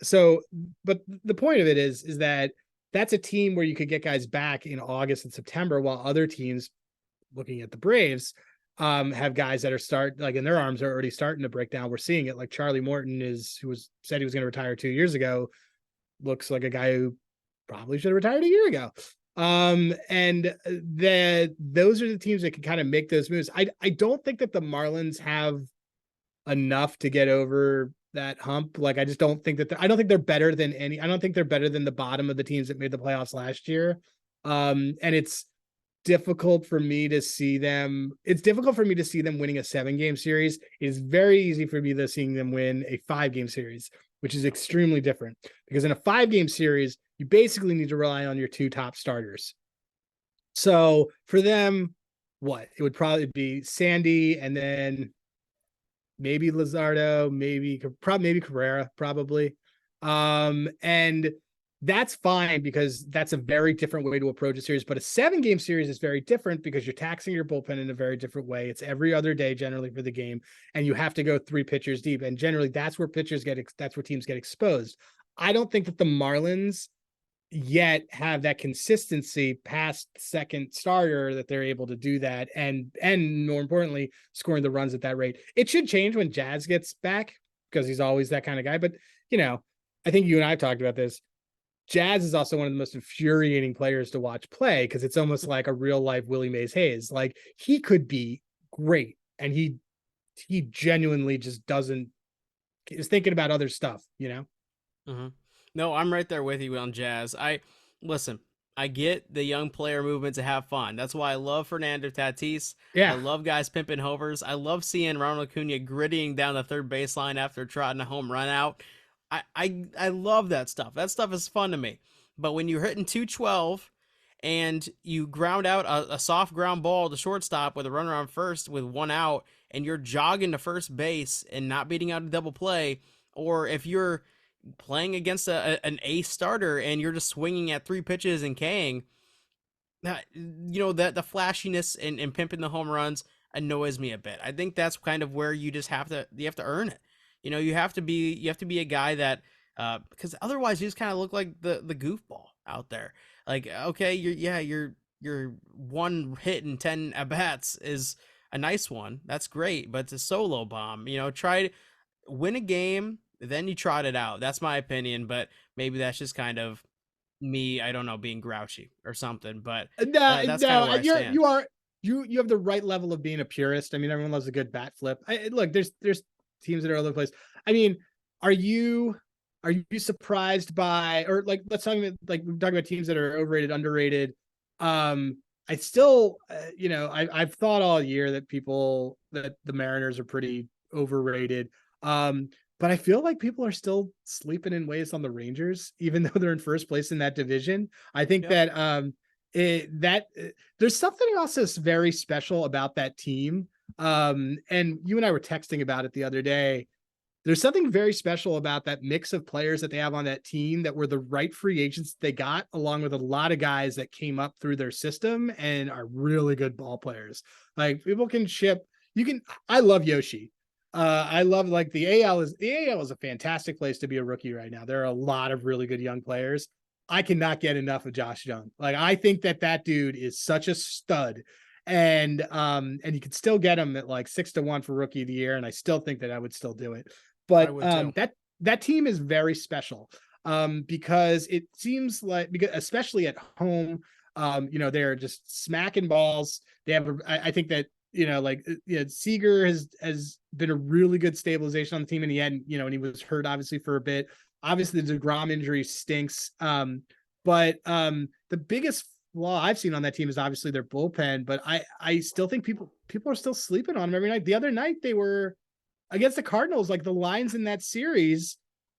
So, but the point of it is that that's a team where you could get guys back in August and September, while other teams, looking at the Braves, have guys that are and their arms are already starting to break down. We're seeing it, like Charlie Morton who was said he was going to retire 2 years ago, looks like a guy who probably should have retired a year ago. And those are the teams that can kind of make those moves. I don't think that the Marlins have enough to get over that hump. Like I just don't think that I don't think they're better than I don't think they're better than the bottom of the teams that made the playoffs last year. And it's difficult for me to see them. It's difficult for me to see them winning a 7-game series. It is very easy for me to seeing them win a 5-game series, which is extremely different, because in a 5-game series, you basically need to rely on your 2 top starters. So for them, it would probably be Sandy, and then maybe Luzardo, maybe Cabrera, probably. And that's fine, because that's a very different way to approach a series. But a 7-game series is very different because you're taxing your bullpen in a very different way. It's every other day generally for the game, and you have to go 3 pitchers deep. And generally that's where teams get exposed. I don't think that the Marlins yet have that consistency past second starter that they're able to do that, and more importantly, scoring the runs at that rate. It should change when Jazz gets back, because he's always that kind of guy. But I think you and I have talked about this. Jazz is also one of the most infuriating players to watch play, because it's almost like a real life Willie Mays Hayes. Like he could be great, and he genuinely just is thinking about other stuff. Mm-hmm. No, I'm right there with you on Jazz. Listen. I get the young player movement to have fun. That's why I love Fernando Tatis. I Yeah. love guys pimping hovers. I love seeing Ronald Acuna grittying down the third baseline after trotting a home run out. I love that stuff. That stuff is fun to me. But when you're hitting 212 and you ground out a soft ground ball to shortstop with a runner on first with 1 out, and you're jogging to first base and not beating out a double play, or if you're playing against an ace starter and you're just swinging at 3 pitches and Kang, that that the flashiness and pimping the home runs annoys me a bit. I think that's kind of where you have to earn it. You have to be a guy that because otherwise you just kind of look like the goofball out there. Like okay, your 1 hit and 10 at bats is a nice one. That's great, but it's a solo bomb. Try to win a game, then you trot it out. That's my opinion, but maybe that's just kind of me, I don't know, being grouchy or something, but that's kind of where I stand. You have the right level of being a purist. I mean, everyone loves a good bat flip. Look, there's teams that are all over the place. I mean, are you surprised by, or like, let's talk about, like, we're talking about teams that are overrated, underrated. I still, I've thought all year that the Mariners are pretty overrated. But I feel like people are still sleeping in ways on the Rangers, even though they're in first place in that division. I think Yep. that there's something also very special about that team. And you and I were texting about it the other day. There's something very special about that mix of players that they have on that team that were the right free agents they got, along with a lot of guys that came up through their system and are really good ball players. Like people can ship. I love Yoshi. I love, like, the AL is a fantastic place to be a rookie right now. There are a lot of really good young players. I cannot get enough of Josh Young. Like I think that dude is such a stud. And you could still get him at like 6-1 for rookie of the year, and I still think that I would still do it. I But would too. that team is very special, because it seems like, because especially at home, they're just smacking balls. They have I think that Seager has been a really good stabilization on the team, and he hadn't, and he was hurt obviously for a bit. Obviously, the DeGrom injury stinks. But the biggest flaw I've seen on that team is obviously their bullpen. But I still think people are still sleeping on them every night. The other night they were against the Cardinals, like the lines in that series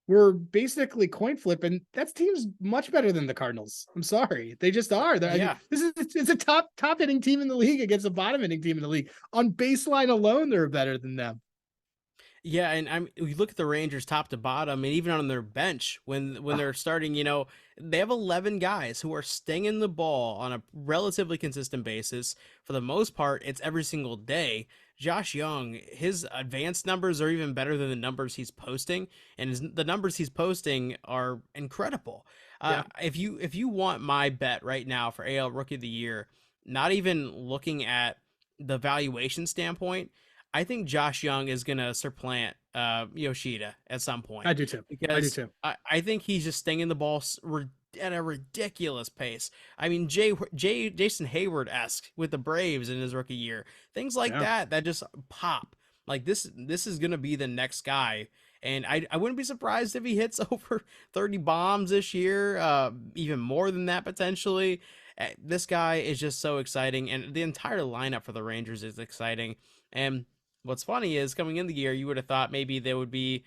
were basically coin flip, and that team's much better than the Cardinals. I'm sorry, they just are. Yeah. It's a top hitting team in the league against a bottom hitting team in the league. On baseline alone, they're better than them. Yeah, and you look at the Rangers top to bottom, and even on their bench when they're starting, they have 11 guys who are stinging the ball on a relatively consistent basis. For the most part, it's every single day. Josh Young, his advanced numbers are even better than the numbers he's posting, and the numbers he's posting are incredible. Yeah, If you want my bet right now for AL Rookie of the Year, not even looking at the valuation standpoint, I think Josh Young is going to supplant Yoshida at some point I do too. I do because too. I think he's just stinging the ball at a ridiculous pace. I mean, Jason Hayward-esque with the Braves in his rookie year, things like Yeah, that just pop. Like this is going to be the next guy. And I wouldn't be surprised if he hits over 30 bombs this year, even more than that potentially. This guy is just so exciting, and the entire lineup for the Rangers is exciting. And what's funny is coming in the year, you would have thought maybe there would be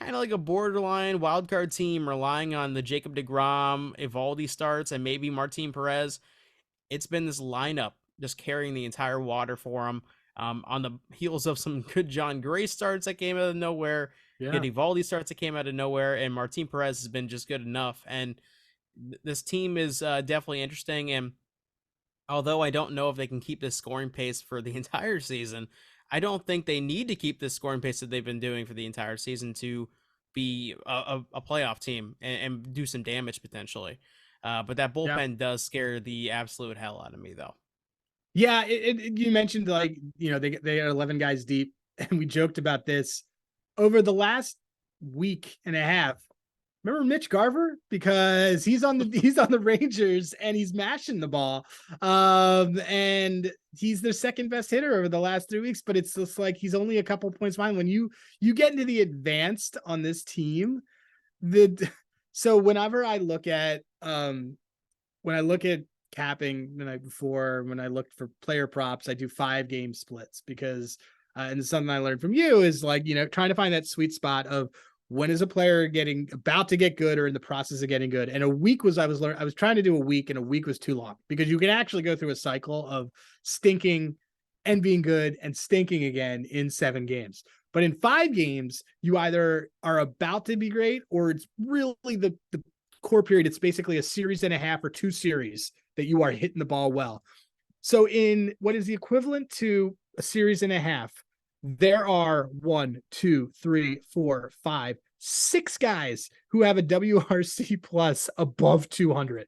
kind of like a borderline wild card team relying on the Jacob DeGrom, Evaldi starts, and maybe Martin Perez. It's been this lineup just carrying the entire water for them. On the heels of some good John Gray starts that came out of nowhere, good yeah, Evaldi starts that came out of nowhere, and Martin Perez has been just good enough. And this team is definitely interesting. And although I don't know if they can keep this scoring pace for the entire season, I don't think they need to keep this scoring pace that they've been doing for the entire season to be a playoff team and do some damage potentially. But that yeah. bullpen does scare the absolute hell out of me, though. Yeah, you mentioned like they are 11 guys deep, and we joked about this over the last week and a half. Remember Mitch Garver, because he's on the Rangers and he's mashing the ball, and he's their second best hitter over the last 3 weeks. But it's just like he's only a couple points behind. When you get into the advanced on this team, the so whenever I look at when I look at capping the night before, when I looked for player props, I do 5-game splits because, and something I learned from you is like, trying to find that sweet spot of when is a player getting about to get good or in the process of getting good. And a week was, I was trying to do a week, and a week was too long because you can actually go through a cycle of stinking and being good and stinking again in 7 games. But in 5 games, you either are about to be great or it's really the core period. It's basically a series and a half or 2 series that you are hitting the ball well. So in what is the equivalent to a series and a half, there are 1, 2, 3, 4, 5, 6 guys who have a WRC plus above 200.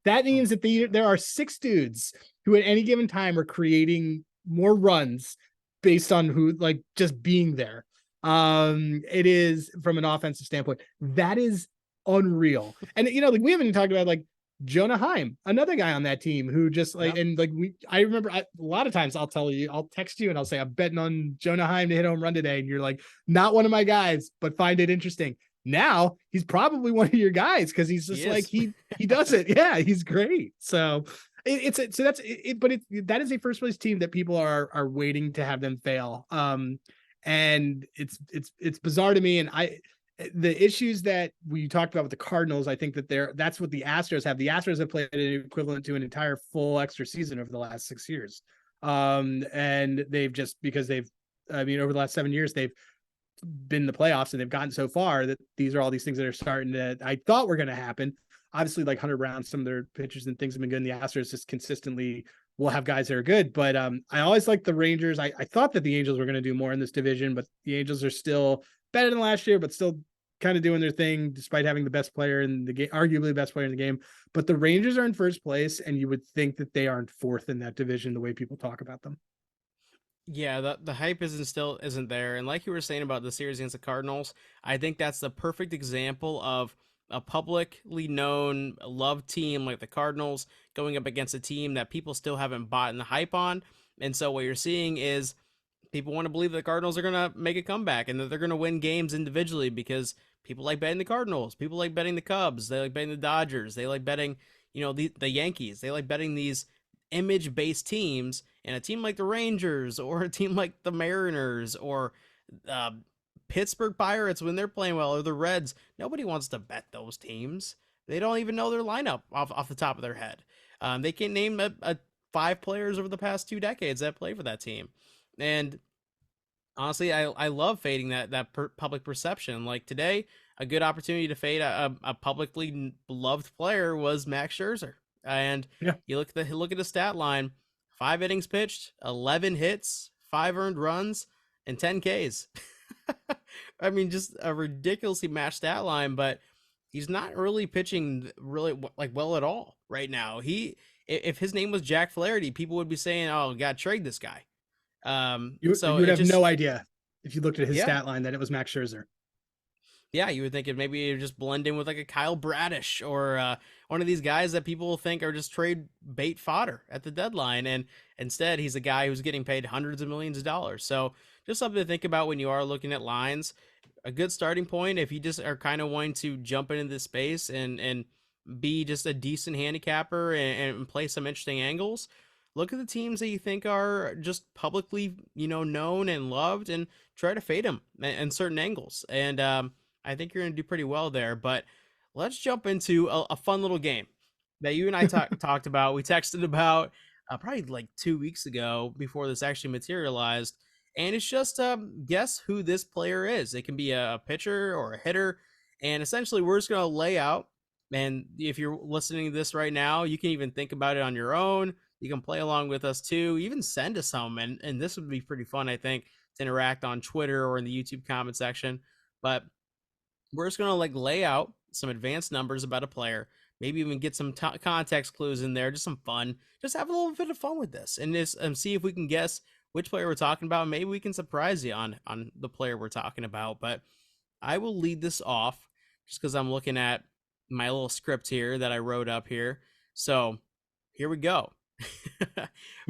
That means that there are 6 dudes who at any given time are creating more runs based on who, like, just being there. It is, from an offensive standpoint, that is unreal. And like, we haven't even talked about like Jonah Heim, another guy on that team who just like, Yep. and like I remember a lot of times I'll text you and I'll say, I'm betting on Jonah Heim to hit a home run today. And you're like, not one of my guys, but find it interesting. Now he's probably one of your guys because he's just like, he does it. Yeah, he's great. So that's it. But that is a first place team that people are waiting to have them fail. And it's bizarre to me. And the issues that we talked about with the Cardinals, I think that that's what the Astros have. The Astros have played an equivalent to an entire full extra season over the last 6 years. And they've just, because over the last 7 years, they've been in the playoffs and they've gotten so far that these are all these things that are starting to, I thought were going to happen. Obviously, like Hunter Brown, some of their pitchers and things have been good. And the Astros just consistently will have guys that are good. But I always like the Rangers. I thought that the Angels were going to do more in this division, but the Angels are still better than last year, but still kind of doing their thing despite having the best player in the game, arguably the best player in the game. But the Rangers are in first place, and you would think that they aren't fourth in that division the way people talk about them. Yeah, the hype isn't there. And like you were saying about the series against the Cardinals, I think that's the perfect example of a publicly known loved team like the Cardinals going up against a team that people still haven't bought in the hype on. And so what you're seeing is people want to believe the Cardinals are going to make a comeback and that they're going to win games individually because people like betting the Cardinals, people like betting the Cubs, they like betting the Dodgers, they like betting, the Yankees, they like betting these image-based teams, and a team like the Rangers or a team like the Mariners or uh, Pittsburgh Pirates when they're playing well or the Reds, nobody wants to bet those teams. They don't even know their lineup off the top of their head. They can name a 5 players over the past 2 decades that play for that team. And honestly, I love fading that public perception. Like today, a good opportunity to fade a publicly loved player was Max Scherzer. And Yeah. you look at the stat line: 5 innings pitched, 11 hits, 5 earned runs, and 10 Ks. I mean, just a ridiculously matched stat line, but he's not really pitching really like well at all right now. If his name was Jack Flaherty, people would be saying, "Oh, got to trade this guy." You So would it have just no idea if you looked at his yeah, stat line that it was Max Scherzer. yeah, you would think it maybe it just blend in with like a Kyle Bradish or one of these guys that people think are just trade bait fodder at the deadline, and instead he's a guy who's getting paid hundreds of millions of dollars. So just something to think about when you are looking at lines. A good starting point if you just are kind of wanting to jump into this space and be just a decent handicapper and play some interesting angles. Look at the teams that you think are just publicly, known and loved, and try to fade them in certain angles. And I think you're going to do pretty well there. But let's jump into a fun little game that you and I talked about. We texted about probably like 2 weeks ago before this actually materialized. And it's just guess who this player is. It can be a pitcher or a hitter. And essentially, we're just going to lay out. And if you're listening to this right now, you can even think about it on your own. You can play along with us too. Even send us some. And this would be pretty fun, I think, to interact on Twitter or in the YouTube comment section. But we're just going to like lay out some advanced numbers about a player, maybe even get some context clues in there, just some fun, just have a little bit of fun with this and just see if we can guess which player we're talking about. Maybe we can surprise you on the player we're talking about. But I will lead this off just because I'm looking at my little script here that I wrote up here. So here we go.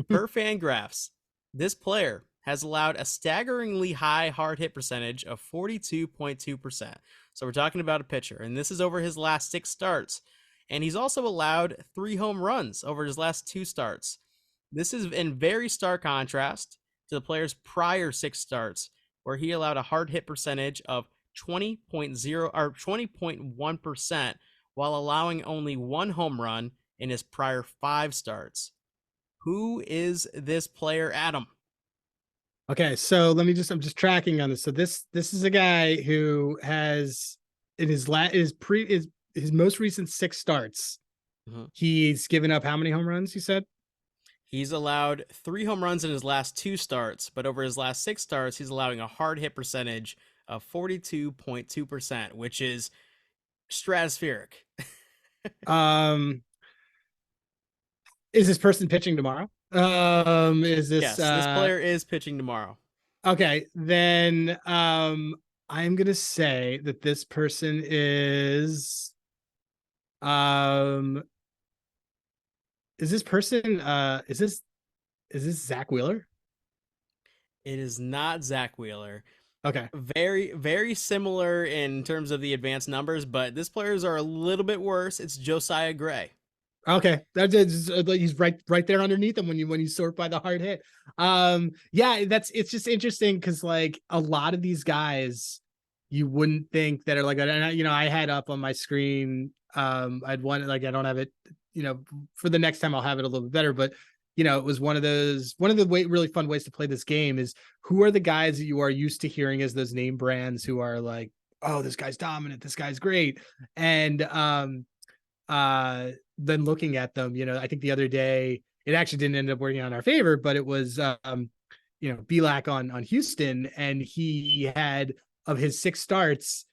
Per Fangraphs, this player has allowed a staggeringly high hard hit percentage of 42.2%. So we're talking about a pitcher, and this is over his last 6 starts. And he's also allowed 3 home runs over his last 2 starts. This is in very stark contrast to the player's prior 6 starts, where he allowed a hard hit percentage of 20.0 or 20.1% while allowing only 1 home run in his prior 5 starts. Who is this player, Adam? Okay, so I'm just tracking on this. So this is a guy who has in his most recent 6 starts, Mhm. he's given up how many home runs, you said? He's allowed 3 home runs in his last 2 starts, but over his last 6 starts, he's allowing a hard hit percentage of 42.2%, which is stratospheric. Um, is this person pitching tomorrow? Is this Yes, this player is pitching tomorrow. okay, then I'm gonna say that this person um is this person is this Zach Wheeler? It is not Zach Wheeler. Okay. Very, very similar in terms of the advanced numbers, but this players are a little bit worse. It's Josiah Gray. Okay, that's he's right there underneath him when you sort by the hard hit. Yeah, it's just interesting because like a lot of these guys, you wouldn't think that are like, and I had up on my screen. I'd want like I don't have it, for the next time I'll have it a little bit better, but it was one of the really fun ways to play this game is who are the guys that you are used to hearing as those name brands who are like, oh, this guy's dominant, this guy's great, and then looking at them, I think the other day it actually didn't end up working on our favor, but it was Belak on Houston, and he had of his 6 starts,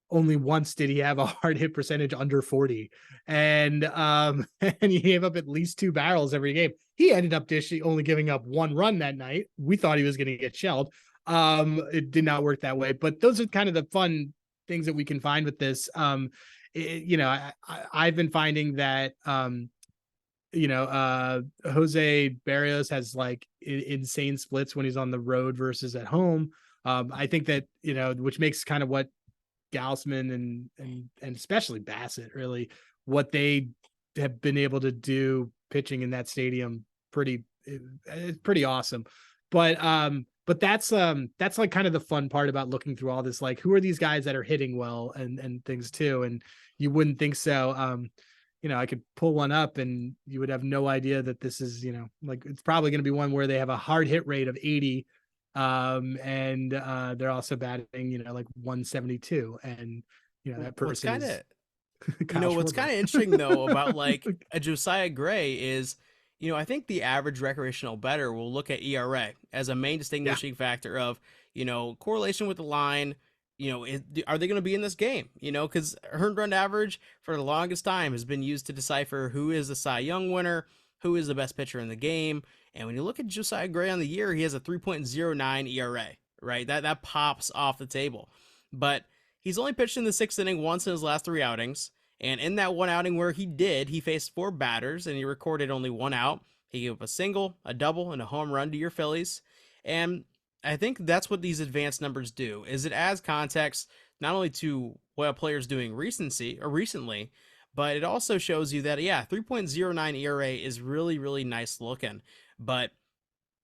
only once did he have a hard hit percentage under 40. And and he gave up at least 2 barrels every game. He ended up only giving up 1 run that night. We thought he was going to get shelled. It did not work that way, but those are kind of the fun things that we can find with this. I've been finding that Jose Barrios has like insane splits when he's on the road versus at home. I think that, which makes kind of what Gausman and especially Bassett really what they have been able to do pitching in that stadium it's pretty awesome. But that's like kind of the fun part about looking through all this, like who are these guys that are hitting well and things too, and you wouldn't think so. I could pull one up and you would have no idea that this is, like it's probably going to be one where they have a hard hit rate of 80. And they're also batting, like 172. And, that What's person kind is of Kyle what's Schwarber. kind of interesting though about like a Josiah Gray is, I think the average recreational bettor will look at ERA as a main Yeah. distinguishing factor of, correlation with the line. Are they going to be in this game? Because earned run average for the longest time has been used to decipher who is the Cy Young winner, who is the best pitcher in the game. And when you look at Josiah Gray on the year, he has a 3.09 ERA, right? That pops off the table. But he's only pitched in the sixth inning once in his last three outings. And in that one outing where he faced four batters and he recorded only one out. He gave up a single, a double, and a home run to your Phillies. And I think that's what these advanced numbers do. Is it adds context not only to what a player's doing recently, but it also shows you that 3.09 ERA is really, really nice looking. But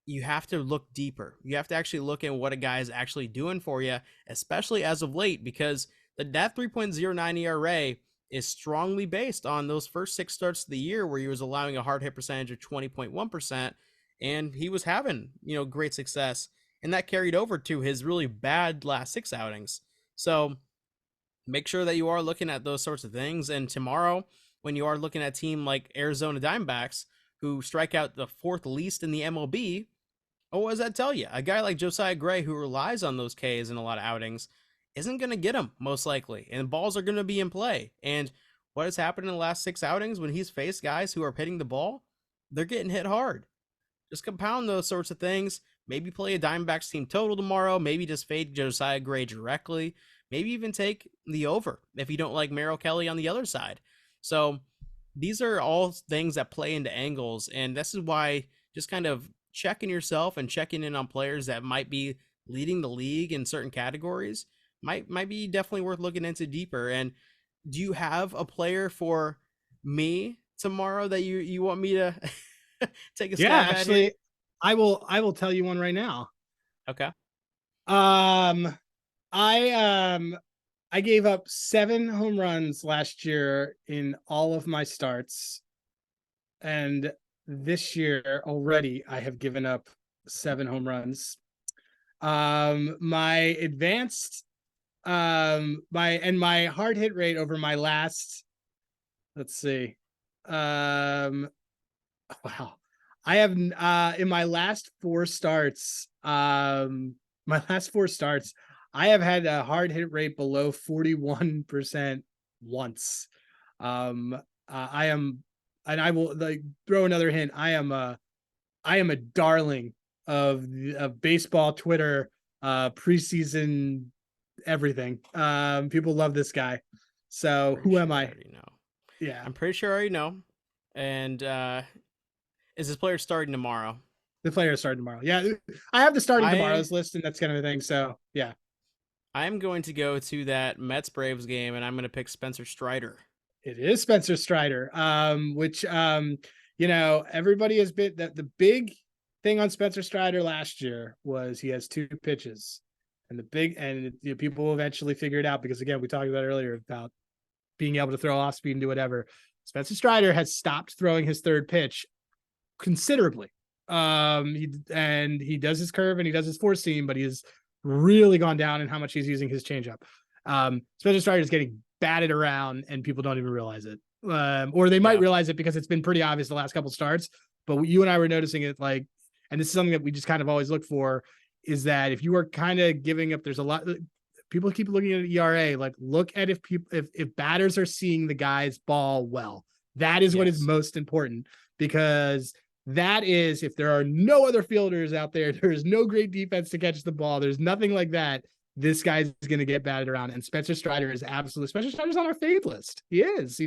you have to look deeper. You have to actually look at what a guy is actually doing for you, especially as of late, because that 3.09 ERA is strongly based on those first six starts of the year where he was allowing a hard hit percentage of 20.1%, and he was having, great success. And that carried over to his really bad last six outings. So make sure that you are looking at those sorts of things. And tomorrow, when you are looking at a team like Arizona Diamondbacks, who strike out the fourth least in the MLB, what does that tell you? A guy like Josiah Gray, who relies on those Ks in a lot of outings, isn't going to get them most likely, and balls are going to be in play. And what has happened in the last six outings when he's faced guys who are hitting the ball? They're getting hit hard. Just compound those sorts of things. Maybe play a Diamondbacks team total tomorrow. Maybe just fade Josiah Gray directly. Maybe even take the over if you don't like Merrill Kelly on the other side. So these are all things that play into angles, and this is why just kind of checking yourself and checking in on players that might be leading the league in certain categories might be definitely worth looking into deeper. And do you have a player for me tomorrow that you want me to take a Yeah, stab at here? actually, I will tell you one right now. Okay. Um, I gave up 7 home runs last year in all of my starts, and this year already I have given up 7 home runs. My advanced my hard hit rate over my last, let's see, wow, I have in my last 4 starts, I have had a hard hit rate below 41% once. I am, and I will like throw another hint. I am a darling of baseball Twitter, preseason everything. People love this guy. So Pretty who am sure I I? already know. Yeah, I'm pretty sure I already know. And is this player starting tomorrow? the player starting tomorrow. Yeah, I have the starting I tomorrow's list, and that's kind of a thing. So yeah, I'm going to go to that Mets Braves game, and I'm going to pick Spencer Strider. it is Spencer Strider. Which everybody has been that the big thing on Spencer Strider last year was he has 2 pitches, and people will eventually figure it out because again we talked about earlier about being able to throw off speed and do whatever. Spencer Strider has stopped throwing his third pitch considerably. He does his curve and he does his 4-seam, but he has really gone down in how much he's using his changeup. Spencer Strider is getting batted around and people don't even realize it. Or they might Yeah. realize it because it's been pretty obvious the last couple starts. But you and I were noticing it, like, and this is something that we just kind of always look for, is that if you are kind of giving up, there's a lot. People keep looking at ERA. Like, look at if batters are seeing the guy's ball well. That is what is Yes. most important, because that is, if there are no other fielders out there, there is no great defense to catch the ball. There's nothing like that. this guy's going to get batted around. And Spencer Strider is absolutely, Spencer Strider's on our fade list. He is.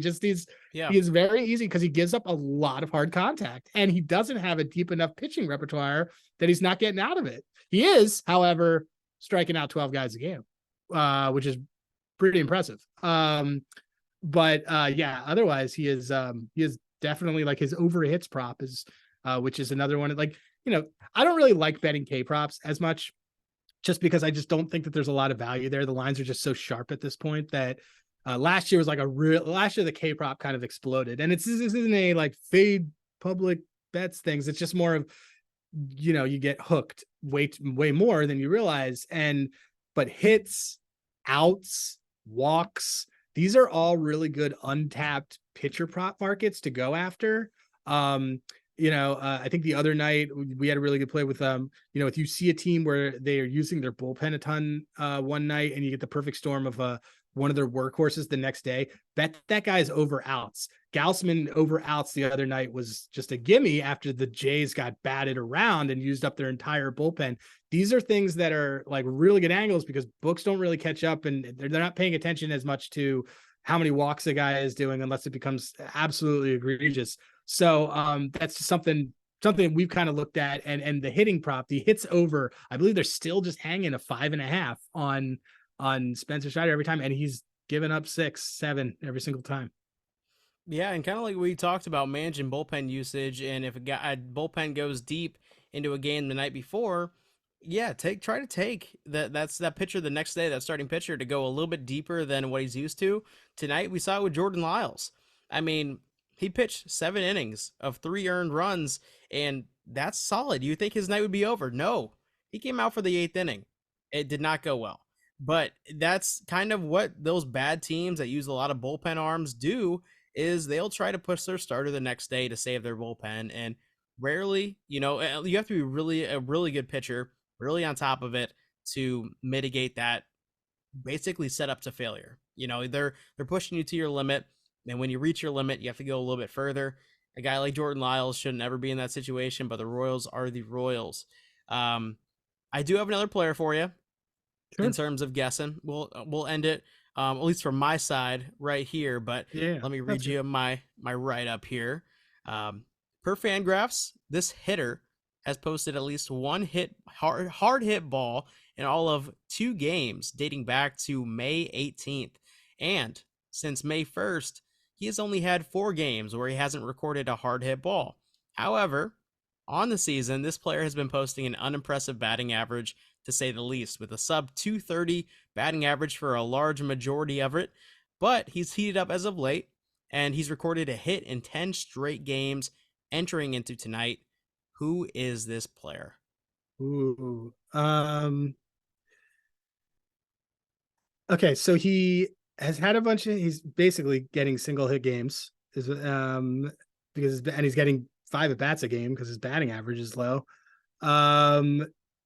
Yeah. He is very easy because he gives up a lot of hard contact and he doesn't have a deep enough pitching repertoire that he's not getting out of it. He is, however, striking out 12 guys a game, which is pretty impressive. But yeah, otherwise he is definitely like his over hits prop is, which is another one. Like, I don't really like betting K props as much just because I just don't think that there's a lot of value there. The lines are just so sharp at this point that last year was like last year the K prop kind of exploded. And this isn't a like fade public bets things. It's just more of, you get hooked way more than you realize. But hits, outs, walks, these are all really good untapped pitcher prop markets to go after. I think the other night we had a really good play with if you see a team where they are using their bullpen a ton one night and you get the perfect storm of one of their workhorses the next day, bet that guy's over outs. Gaussman over outs the other night was just a gimme after the Jays got batted around and used up their entire bullpen. These are things that are like really good angles because books don't really catch up and they're not paying attention as much to how many walks a guy is doing unless it becomes absolutely egregious. So that's just something we've kind of looked at. And the hitting prop, the hits over, I believe they're still just hanging a 5.5 on Spencer Strider every time, and he's given up 6, 7 every single time. Yeah, and kind of like we talked about managing bullpen usage, and if a bullpen goes deep into a game the night before, yeah, try to take that pitcher the next day, that starting pitcher, to go a little bit deeper than what he's used to. Tonight we saw it with Jordan Lyles. I mean, he pitched 7 innings of 3 earned runs, and that's solid. You think his night would be over? No, he came out for the 8th inning. It did not go well. But that's kind of what those bad teams that use a lot of bullpen arms do, is they'll try to push their starter the next day to save their bullpen. And rarely, you have to be really a really good pitcher, really on top of it to mitigate that basically set up to failure. They're pushing you to your limit. And when you reach your limit, you have to go a little bit further. A guy like Jordan Lyles should never be in that situation, but the Royals are the Royals. I do have another player for you. Sure. In terms of guessing. We'll end it, at least from my side right here. But yeah, let me read you my write up here. Per Fangraphs, this hitter has posted at least one hard hit ball in all of 2 games dating back to May 18th. And since May 1st, he has only had 4 games where he hasn't recorded a hard hit ball. However, on the season, this player has been posting an unimpressive batting average, to say the least, with a sub 230 batting average for a large majority of it. But he's heated up as of late, and he's recorded a hit in 10 straight games entering into tonight. Who is this player? Ooh. Okay, so he has had a bunch of, he's basically getting single hit games because he's getting 5 at bats a game because his batting average is low.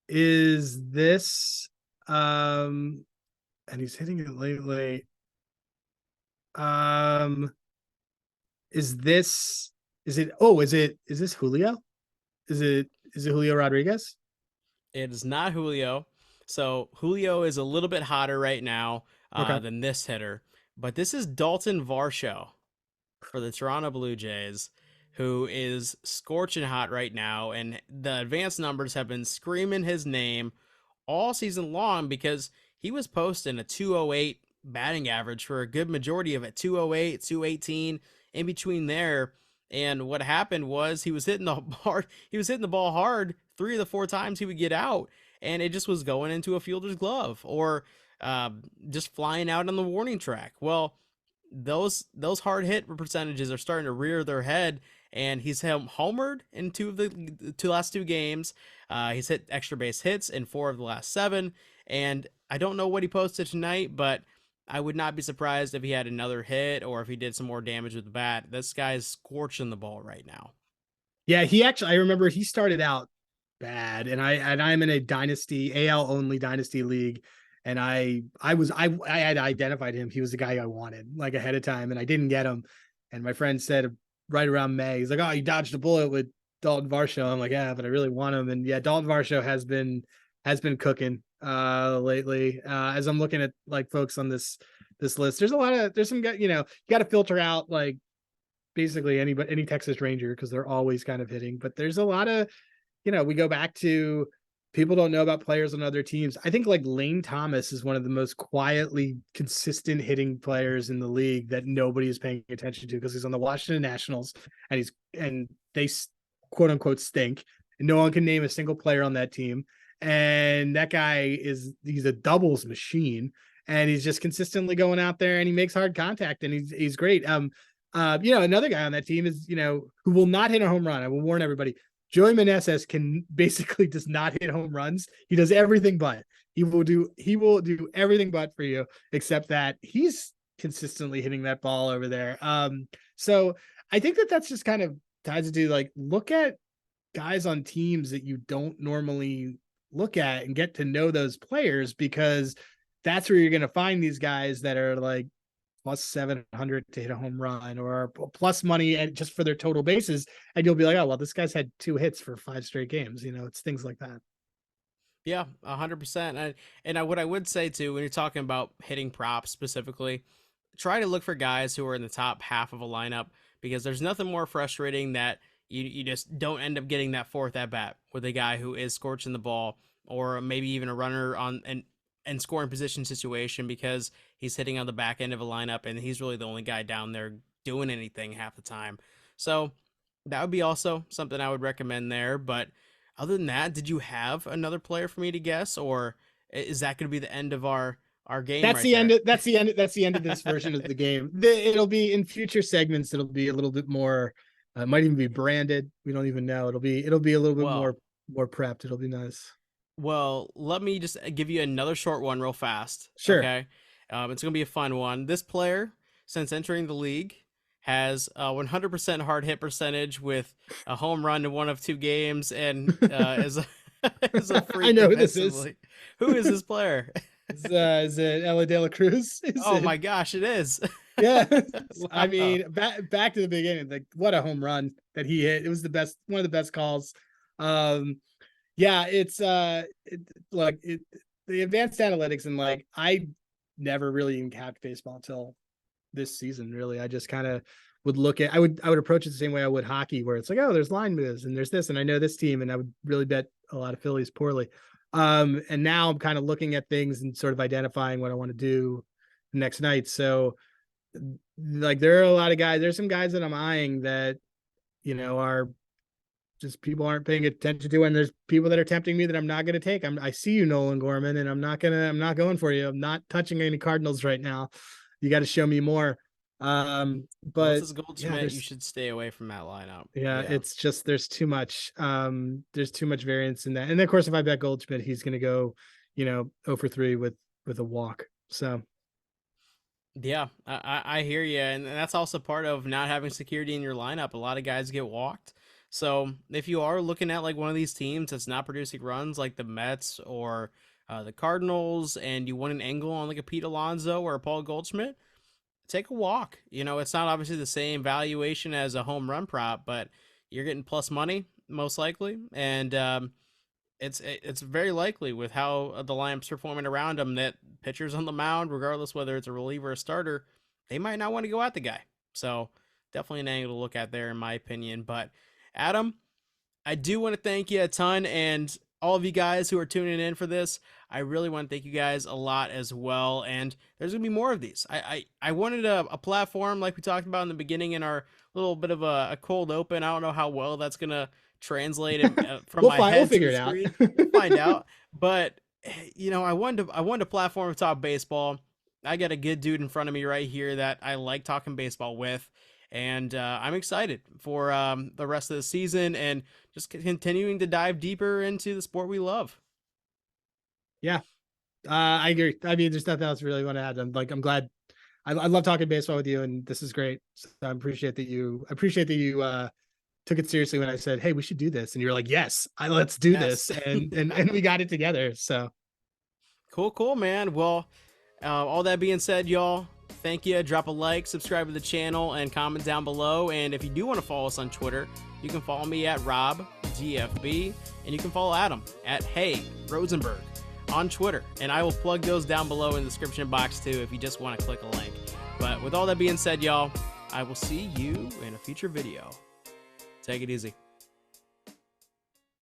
Is this and he's hitting it late. Is this Julio? Is it Julio Rodriguez? It is not Julio. So Julio is a little bit hotter right now than this hitter, but this is Dalton Varsho for the Toronto Blue Jays, who is scorching hot right now, and the advanced numbers have been screaming his name all season long because he was posting a 208 batting average for a good majority of it, 208, 218, in between there. And what happened was he was hitting the ball hard 3 of the 4 times he would get out, and it just was going into a fielder's glove or just flying out on the warning track. Well, those hard hit percentages are starting to rear their head, and he's homered in 2 of the last 2 games. He's hit extra base hits in 4 of the last 7, and I don't know what he posted tonight, but I would not be surprised if he had another hit or if he did some more damage with the bat. This guy is scorching the ball right now. Yeah, I remember he started out bad, and I'm in a dynasty, AL only dynasty league, and I had identified him. He was the guy I wanted like ahead of time, and I didn't get him. And my friend said right around May, he's like, "Oh, you dodged a bullet with Dalton Varsho." I'm like, "Yeah, but I really want him." And yeah, Dalton Varsho has been has been cooking lately. As I'm looking at like folks on this list, there's some guys, you got to filter out like basically any Texas Ranger because they're always kind of hitting, but there's a lot of, we go back to people don't know about players on other teams. I think like Lane Thomas is one of the most quietly consistent hitting players in the league that nobody is paying attention to because he's on the Washington Nationals and they quote unquote stink. And no one can name a single player on that team. And that guy he's a doubles machine and he's just consistently going out there and he makes hard contact and he's great. Another guy on that team is, who will not hit a home run. I will warn everybody. Joey Meneses does not hit home runs. He does everything but. He will do everything but for you, except that he's consistently hitting that ball over there. So I think that's just kind of ties to like look at guys on teams that you don't normally look at and get to know those players because that's where you're going to find these guys that are like plus 700 to hit a home run or plus money and just for their total bases. And you'll be like, oh, well, this guy's had 2 hits for 5 straight games. It's things like that. Yeah, 100%. And what I would say too, when you're talking about hitting props specifically, try to look for guys who are in the top half of a lineup because there's nothing more frustrating that you just don't end up getting that fourth at bat with a guy who is scorching the ball or maybe even a runner on and scoring position situation because he's hitting on the back end of a lineup and he's really the only guy down there doing anything half the time. So that would be also something I would recommend there. But other than that, did you have another player for me to guess, or is that going to be the end of our game? That's right the there? end. That's the end. That's the end of this version of the game. It'll be in future segments. It'll be a little bit more. It might even be branded. We don't even know. It'll be a little bit Well, more prepped. It'll be nice. Well, let me just give you another short one real fast. Sure. Okay. It's going to be a fun one. This player, since entering the league, has a 100% hard hit percentage with a home run in one of 2 games and is a I freak know who this is. defensively. Who is this player? Is it Elly De La Cruz? Oh my gosh, it is. Yeah. I Wow. mean, back to the beginning. Like, what a home run that he hit. It was one of the best calls. Yeah, it's the advanced analytics and like I never really even capped baseball until this season. Really, I just kind of would look at I would approach it the same way I would hockey, where it's like, oh, there's line moves and there's this, and I know this team, and I would really bet a lot of Phillies poorly. And now I'm kind of looking at things and sort of identifying what I want to do next night. So, like, there are a lot of guys. There's some guys that I'm eyeing that are just people aren't paying attention to, and there's people that are tempting me that I'm not going to take. I see you, Nolan Gorman, and I'm not going for you. I'm not touching any Cardinals right now. You got to show me more. Unless But it's yeah, Goldschmidt, you should stay away from that lineup. Yeah. it's just there's too much. There's too much variance in that. And of course, if I bet Goldschmidt, he's going to go, 0 for 3 with a walk. So Yeah, I hear you, and that's also part of not having security in your lineup. A lot of guys get walked. So if you are looking at like one of these teams that's not producing runs, like the Mets or the Cardinals, and you want an angle on like a Pete Alonso or a Paul Goldschmidt, take a walk. It's not obviously the same valuation as a home run prop, but you're getting plus money most likely, and it's very likely with how the lineup's performing around them that pitchers on the mound, regardless whether it's a reliever or a starter, they might not want to go at the guy. So definitely an angle to look at there, in my opinion. But Adam, I do want to thank you a ton, and all of you guys who are tuning in for this. I really want to thank you guys a lot as well. And there's gonna be more of these. I wanted a platform like we talked about in the beginning in our little bit of a cold open. I don't know how well that's gonna translate from my we'll head to figure the it out. screen. We'll find out. But I wanted a platform to talk baseball. I got a good dude in front of me right here that I like talking baseball with. And I'm excited for the rest of the season and just continuing to dive deeper into the sport we love. Yeah, I agree. I mean, there's nothing else I really want to add. I'm glad. I love talking baseball with you, and this is great. So I appreciate that you took it seriously when I said, "Hey, we should do this," and you're like, "Yes, let's do Yes. this," and we got it together. So Cool, man. Well, all that being said, y'all, thank you. Drop a like, subscribe to the channel, and comment down below. And if you do want to follow us on Twitter, You can follow me at RobDFB, and you can follow Adam at Hey Rosenberg on Twitter. And I will plug those down below in the description box too if you just want to click a link. But with all that being said, y'all, I will see you in a future video. Take it easy.